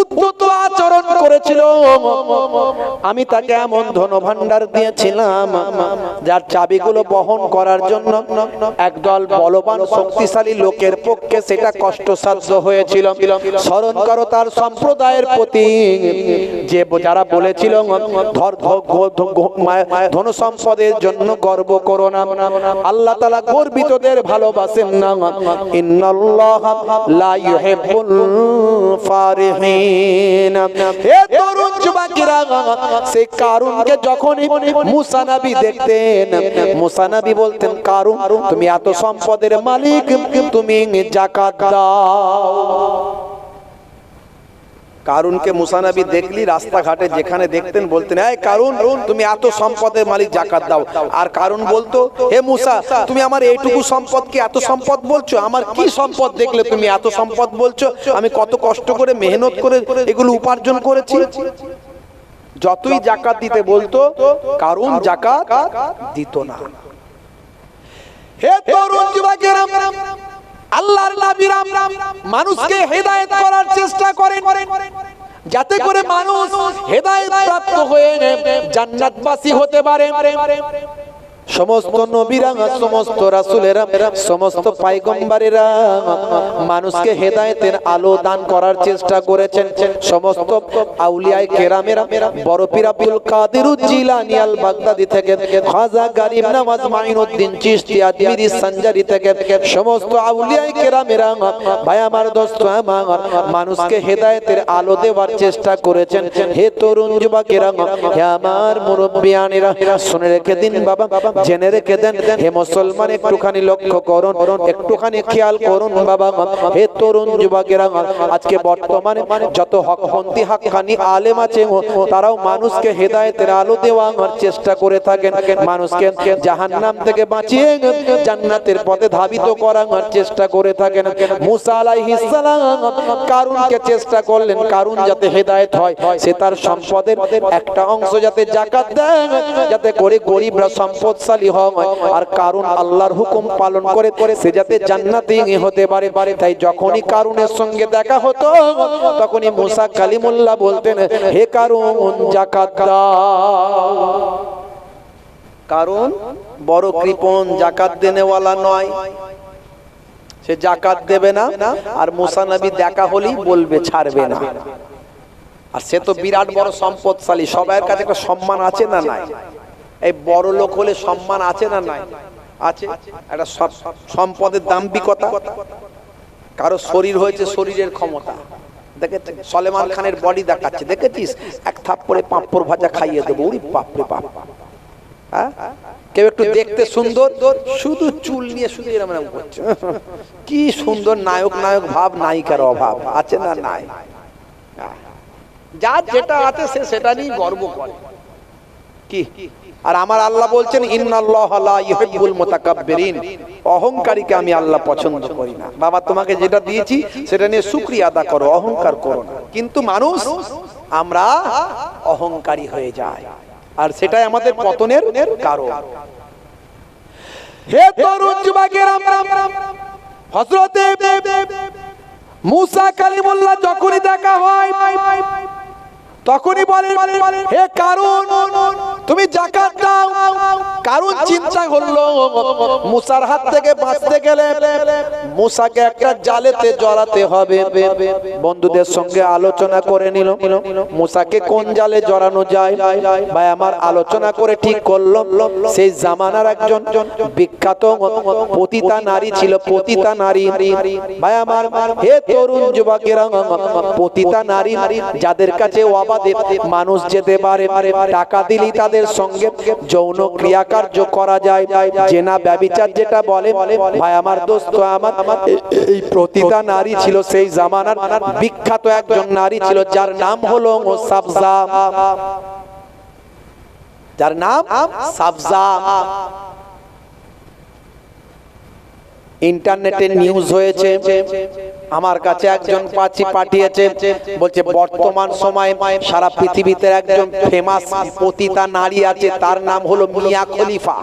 উদ্ধত আচরণ করেছিল। আমি তাকে এমন ধনভাণ্ডার দিয়েছিলাম, যার চাবিগুলো বহন করার জন্য একদল বলবান শক্তিশালী লোকের পক্ষে সেটা কষ্টসাধ্য হয়েছিল। স্মরণ করো তার সম্প্রদায়ের প্রতি যে যারা বলেছিল ধন সম্পদের জন্য গর্ব করো না, আল্লাহ তাআলা গর্বিতদের ভালোবাসেন না। ইন্নাল্লাহা লা ইউহিব্বুল ফারিহিন। হে তরুণ যুবকেরা, সেই কারুনকে যখন মুসা নবী দেখতেন, মুসা নবী বলতেন, কারুন তুমি এত সম্পদের মালিক, তুমি যাকাত দাও। কারুনকে মুসা নবী দেখলি রাস্তাঘাটে যেখানে দেখতেন বলতেন, এই কারুন তুমি এত সম্পদের মালিক, যাকাত দাও। আর কারুন বলতো, হে মুসা তুমি আমার এইটুকু সম্পদকে এত সম্পদ বলছো? আমার কি সম্পদ দেখলে তুমি এত সম্পদ বলছো? আমি কত কষ্ট করে মেহনত করে এগুলো উপার্জন করেছি। যতই জাকাত দিতে বলতো কারণ জাকাত দিত না। হে তরুণ যুবকেরা, আল্লাহর নবীরা মানুষকে হেদায়েত করার চেষ্টা করেন যাতে করে মানুষ হেদায়েত প্রাপ্ত হয়ে জান্নাতবাসী হতে পারে। সমস্ত নবীরা, সমস্ত রাসূলেরা, সমস্ত পয়গম্বরেরা মানুষকে হেদায়েতের আলো দান করার চেষ্টা করেছেন। সমস্ত আউলিয়ায়ে কেরামেরা, বড় পীর আব্দুল কাদের জিলানী আল বাগদাদি থেকে খাজা গরিব নওয়াজ মাইনুদ্দিন চিশতি আজমিরি সঞ্জারি থেকে সমস্ত আউলিয়ায়ে কেরামেরা, ভাই আমার, দোস্ত আমার, মানুষকে হেদায়েতের আলো দেওয়ার চেষ্টা করেছেন। হে তরুণ যুবকেরা, হে আমার মুরব্বিয়ানেরা, শুনে রেখে দিন বাবা, জেনে রেখে দেন। হে মুসলমান, একটুখানি লক্ষ্য করুন, একটুখানি খেয়াল করুন বাবা। হে তরুণ যুবকেরা, আজকে বর্তমানে যত হকপন্থী হাক্কানি আলেম আছে তারাও মানুষকে হেদায়েতের আলো দেওয়ার চেষ্টা করে থাকেন, মানুষকে জাহান্নাম থেকে বাঁচিয়ে জান্নাতের পথে ধাবিত করার চেষ্টা করে থাকেন। মুসা আলাইহিস সালাম কারুনকে চেষ্টা করলেন, কারুন যাতে হেদায়েত হয়, সে তার সম্পদের একটা অংশ যাতে যাকাত দেয়, যাতে করে গরিবরা সম্পদশালী হয়, আর কারুন আল্লাহর হুকুম পালন করে সে যাতে জান্নাতি হতে পারে। তাই যখনই কারুনের সঙ্গে দেখা হতো তখনই মুসা কালিমুল্লাহ বলতেন, হে কারুন যাকাত দাও। কারুন বড় কৃপণ, যাকাত দেনেওয়ালা নয়, সে যাকাত দেবে না। আর মুসা নবী দেখা হলেই বলবে, ছাড়বে না। আর সে তো বিরাট বড় সম্পদশালী, সবার কাছে একটা সম্মান আছে না নাই? এই বড় লোক হলে সম্মান আছে না নাই? আছে। একটা সম্পদের দাম্ভিকতা, কারো শরীর হয়েছে শরীরের ক্ষমতা। দেখেছিস সলেমান খানের বডি দেখাচ্ছে, দেখেছিস? এক থাপ্পড়ে পাঁপড় ভাজা খাইয়ে দেবো, ওরে বাপ রে বাপ। হ্যাঁ, কেউ একটু দেখতে সুন্দর, শুধু চুল নিয়ে শুধু এরকম এরকম করছে, কি সুন্দর নায়ক নায়ক ভাব, নায়িকার অভাব আছে না নাই? যার যেটা আছে সে সেটা নিয়ে গর্ব করে কি। আর আমার আল্লাহ বলছেন, ইন্নাল্লাহা লা ইউহিব্বুল মুতাকাব্বিরিন, অহংকারীকে আমি আল্লাহ পছন্দ করি না। বাবা, তোমাকে যেটা দিয়েছি সেটা নিয়ে শুকরিয়া আদা করো, অহংকার করো না। কিন্তু মানুষ আমরা অহংকারী হয়ে যায়, আর সেটাই আমাদের পতনের কারণ। হে তরুণ যুবকেরা, হযরত মুসা কালিমুল্লাহ যখনই দেখা হয় তখনই বলেন, হে কারুন তুমি যাকাত দাও। কারুন চিন্তা করলো মুসার হাত থেকে বাঁচতে গেলে মুসাকে একটা জালেতে জড়াতে হবে। বন্ধুদের সঙ্গে আলোচনা করে নিল মুসাকে কোন জালে জড়ানো যায়। ভাই আমার, আলোচনা করে ঠিক করলো সেই জামানার একজন বিখ্যাত পতিতা নারী ছিল, পতিতা নারী। ভাই আমার, হে তরুণ যুবকেরা, পতিতা নারী যাদের কাছে মানুষ যেতে পারে, টাকা দিলেই তাদের সঙ্গে যৌন ক্রিয়াকার্য করা যায়, জেনা ব্যভিচার যেটা বলে। ভাই আমার, দোস্ত আমার, এই পতিতা নারী ছিল সেই জামানার বিখ্যাত একজন নারী ছিল, যার নাম হলো সাবজা, যার নাম সাবজা। ইন্টারনেটে নিউজ হয়েছে, আমার কাছে একজন পাঠিয়েছে, বলছে বর্তমান সময়ে সারা পৃথিবীতে একজন ফেমাস পতিতা নারী আছে, তার নাম হলো মিয়া খলিফা।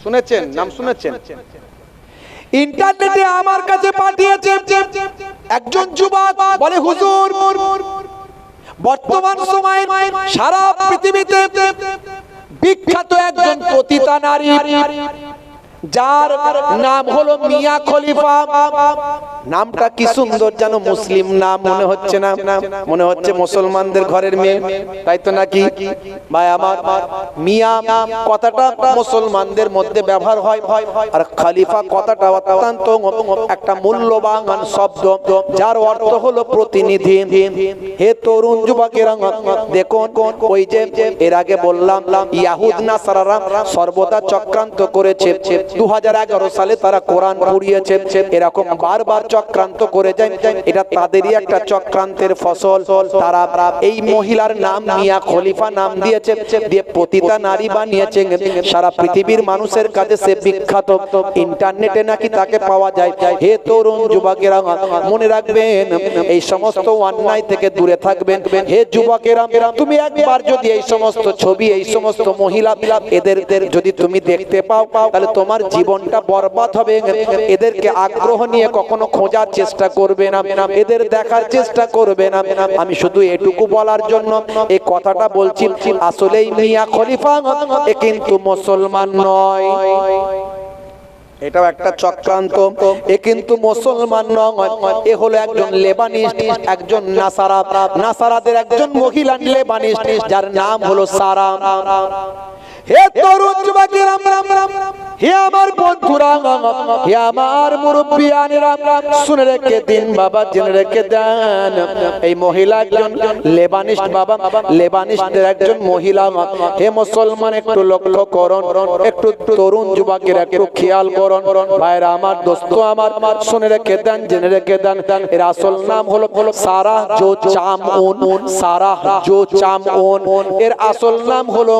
শুনেছেন? নাম শুনেছেন? ইন্টারনেটে আমার কাছে পাঠিয়েছে একজন যুবক, বলে হুজুর, বর্তমান সময়ে সারা পৃথিবীতে বিখ্যাত একজন পতিতা নারী, যার নাম হলো মিয়া খলিফা। নামটা কি সুন্দর, যেন মুসলিম নাম মনে হচ্ছে না? মনে হচ্ছে মুসলমানদের ঘরের মেয়ে, তাই তো নাকি? ভাই আমার, মিয়া কথাটা মুসলমানদের মধ্যে ব্যবহার হয়, আর খলিফা কথাটা অত্যন্ত একটা মূল্যবান শব্দ, যার অর্থ হলো প্রতিনিধি। হে তরুণ যুবকেরা, দেখুন, ওই যে এর আগে বললাম ইহুদ নাসারারা সর্বদা চক্রান্ত করেছে 2011 সালে তারা কোরআন পড়িয়েছে। এরকম বারবার চক্রান্ত করে যায়, এটা তাদেরই একটা চক্রান্তের ফসল। তারা এই মহিলার নাম মিয়া খলিফা নাম দিয়েছে, দিয়ে পতিতা নারী বানিয়েছে। সারা পৃথিবীর মানুষের কাছে সে বিখ্যাত, ইন্টারনেটে নাকি তাকে পাওয়া যায়। হে তরুণ যুবকেরা, মনে রাখবেন এই সমস্ত অন্যায় থেকে দূরে থাকবেন। হে যুবকেরা, তুমি একবার যদি এই সমস্ত ছবি, এই সমস্ত মহিলা, এদের যদি তুমি দেখতে পাও, তাহলে তোমার জীবনটা বরবাদ হবে। এদেরকে আগ্রহ নিয়ে কখনো খোঁজার চেষ্টা করবে না, এদের দেখার চেষ্টা করবে না। আমি শুধু এটুকু বলার জন্য এই কথাটা বলছি, আসলেই মিয়া খলিফা এ কিন্তু মুসলমান নয়, এটাও একটা চক্রান্ত। এ কিন্তু মুসলমান নয়, এ হলো একজন লেবানিস্ট, একজন নাসারা, নাসারাদের একজন মহিলা লেবানিস্ট, যার নাম হলো সারা। হে তরুণ যুবকেরা, হে আমার বন্ধুরা, হে আমার মুরব্বিয়ানেরা, শুনে রেখে দিন বাবা, জেনে রেখে দেন। এই মহিলা একজন লেবানিস্ট বাবা, লেবানিস্টের একজন মহিলা। হে মুসলমান, একটু লক্ষ্য করুন, একটু তরুণ যুবকের একটু খেয়াল করুন। ভাইরা আমার, দোস্ত আমার, শুনে রেখে দেন, জেনে রেখে দেন। এর আসল নাম হলো সারা জো চামউন, সারা জো চামউন। এর আসল নাম হলো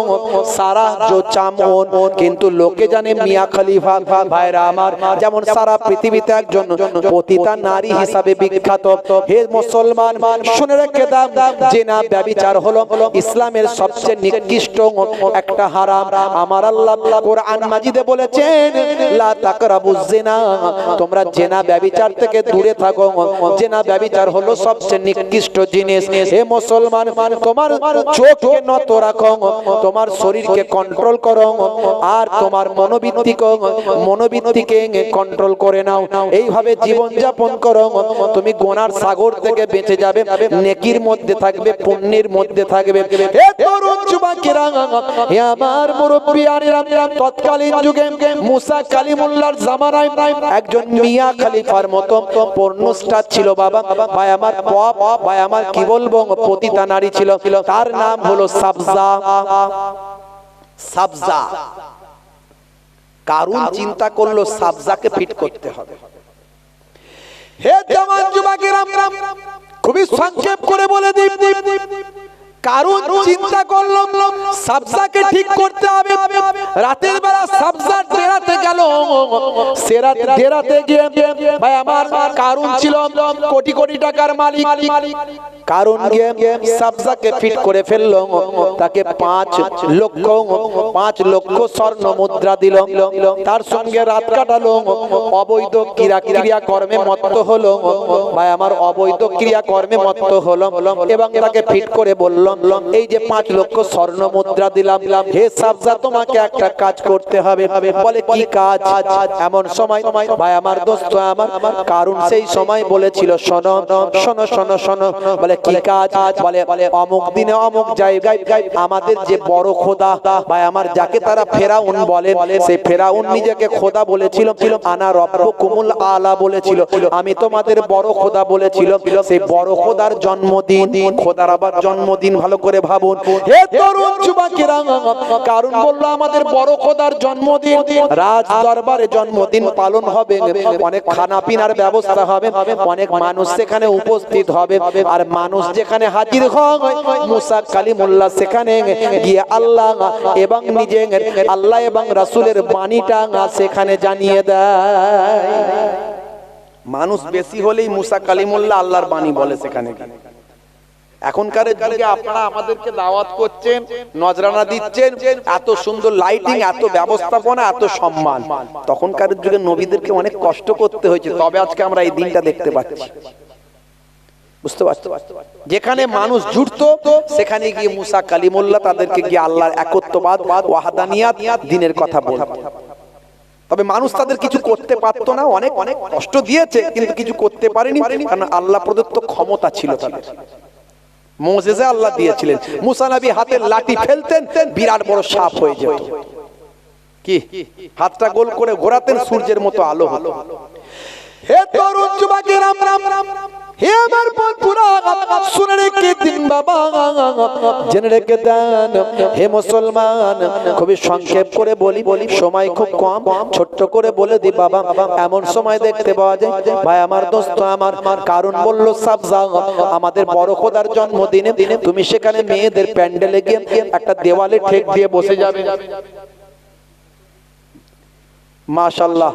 সারা জো চামউন, কিন্তু লোকে জানে মিয়া খলিফা। ভাইরা আমার, যেমন সারা পৃথিবীতে একজন পতিতা নারী হিসাবে বিখ্যাত। হে মুসলমান, শুনে রেখে দাও, জিনা ব্যভিচার হলো ইসলামের সবচেয়ে নিকৃষ্ট একটা হারাম। আমার আল্লাহ কোরআন মাজিদে বলেছেন, লা তাকরাবুজ জিনা, তোমরা জিনা ব্যভিচার থেকে দূরে থাকো। জিনা ব্যভিচার হলো সবচেয়ে নিকৃষ্ট জিনিস। হে মুসলমান, তোমার চোখকে নত রাখো, তোমার শরীরকে কন্ট্রোল করো, আর তোমার মনোবৃত্তিকে কন্ট্রোল করে নাও। এইভাবে জীবন যাপন করো, তুমি গুনার সাগর থেকে বেঁচে যাবে, নেকির মধ্যে থাকবে, পুণ্যের মধ্যে থাকবে। হে তরুণ যুবকেরা, হে আমার মুরব্বিয়ানেরা, তৎকালীন যুগে মুসা কালিমুল্লাহর জামানায় একজন মিয়া খলিফার মতো পর্ন স্টার ছিল বাবা। ভাই আমার, পপ, ভাই আমার, কি বলবো, পতিতা নারী ছিল। তার নাম হলো সাবজা। সাবজা, কারুন চিন্তা করলো সাবজাকে ফিট করতে হবে। হে জওয়ান যুবকেরা, খুবই সংক্ষেপ করে বলে দিই, কারুন চিন্তা করলো সাবজাকে ঠিক করতে হবে। রাতের বেলা সাবজা ডেরাতে গেল, সেরা ডেরাতে গিয়ে ভাই আমার, কারুন ছিল কোটি কোটি টাকার মালিক। কারুন গিয়ে সাবজাকে ফিট করে ফেললো, তাকে 5 লক্ষ স্বর্ণ মুদ্রা দিল, তার সঙ্গে রাত কাটালো, অবৈধ ক্রিয়া কর্মে মত্ত হলো। ভাই আমার, অবৈধ ক্রিয়া কর্মে মত্ত হলো, এবং তাকে ফিট করে বলল, এই যে 5 লক্ষ স্বর্ণ মুদ্রা দিলাম, হে সাবজা, তোমাকে একটা কাজ করতে হবে। বলে, কি কাজ? এমন সময় ভাই আমার, দোস্ত আমার, কারুন সেই সময় বলেছিল, শোনো শোনো শোনো শোনো। বলে, কি কাজ? বলে, অমুক দিনে অমুক জায়গায় আমাদের যে বড় খোদা, ভাই আমার, যাকে তারা ফেরাউন বলে, সেই ফেরাউন নিজেকে খোদা বলেছিল, আনা রব্বুকুমুল আলা বলেছিল, আমি তোমাদের বড় খোদা বলেছিল। সেই বড় খোদার জন্মদিন, খোদার আবার জন্মদিন, ভালো করে ভাবুন। হে তরুণ যুবকেরা, কারণ বলল, আমাদের বড় খোদার জন্মদিন, রাজ দরবারে জন্মদিন পালন হবে, অনেক খানা পিনার ব্যবস্থা হবে, অনেক মানুষ সেখানে উপস্থিত হবে। আর মানুষ যেখানে হাজির হয়, মুসা কালিমুল্লাহ সেখানে গিয়ে আল্লাহ এবং নিজে আল্লাহ এবং রাসূলের বাণীটা সেখানে জানিয়ে দেয়। মানুষ বেশি হলেই মুসা কালিমুল্লাহ আল্লাহর বাণী বলে সেখানে। এখনকার যুগে আপনারা আমাদেরকে দাওয়াত করছেন, নজরানা দিচ্ছেন, এত সুন্দর লাইটিং, এত ব্যবস্থাপনা, এত সম্মান। তখনকার যুগে নবীদেরকে অনেক কষ্ট করতে হয়েছে, তবে আজকে আমরা এই দিনটা দেখতে পাচ্ছি। বুঝতে পারছো? যেখানে মানুষ জুটতো, সেখানে গিয়ে মুসা কালিমুল্লাহ তাদেরকে গিয়ে আল্লাহর একত্ববাদ, ওয়াহদানিয়াত, দ্বীনের কথা বলতো। তবে মানুষ তাদের কিছু করতে পারতো না, অনেক অনেক কষ্ট দিয়েছে, কিন্তু কিছু করতে পারেনি, কারণ আল্লাহ প্রদত্ত ক্ষমতা ছিল তাদের। মুজিজা আল্লাহ দিয়েছিলেন। মুসা নবী হাতের লাঠি ফেলতেন, বিরাট বড় সাপ হয়ে যেত। কি হাতটা গোল করে ঘোরাতেন, সূর্যের মতো আলো হতো। হে তরুণ যুবকেরা, হে আমার বন্ধুরা শুনে রেখে দিন বাবা, জেনে রেখে দেন হে মুসলমান। খুবই সংক্ষেপ করে বলি, সময় খুব কম, ছোট্ট করে বলে দি বাবা। এমন সময় দেখতে পাওয়া যায় ভাই আমার দোস্ত আমার, কারণ বললো সাবজা আমাদের বড় খোদার জন্মদিনে তুমি সেখানে মেয়েদের প্যান্ডেলে গিয়ে একটা দেওয়ালে ঠেক দিয়ে বসে যাবে। মাশাআল্লাহ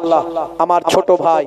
আমার ছোট ভাই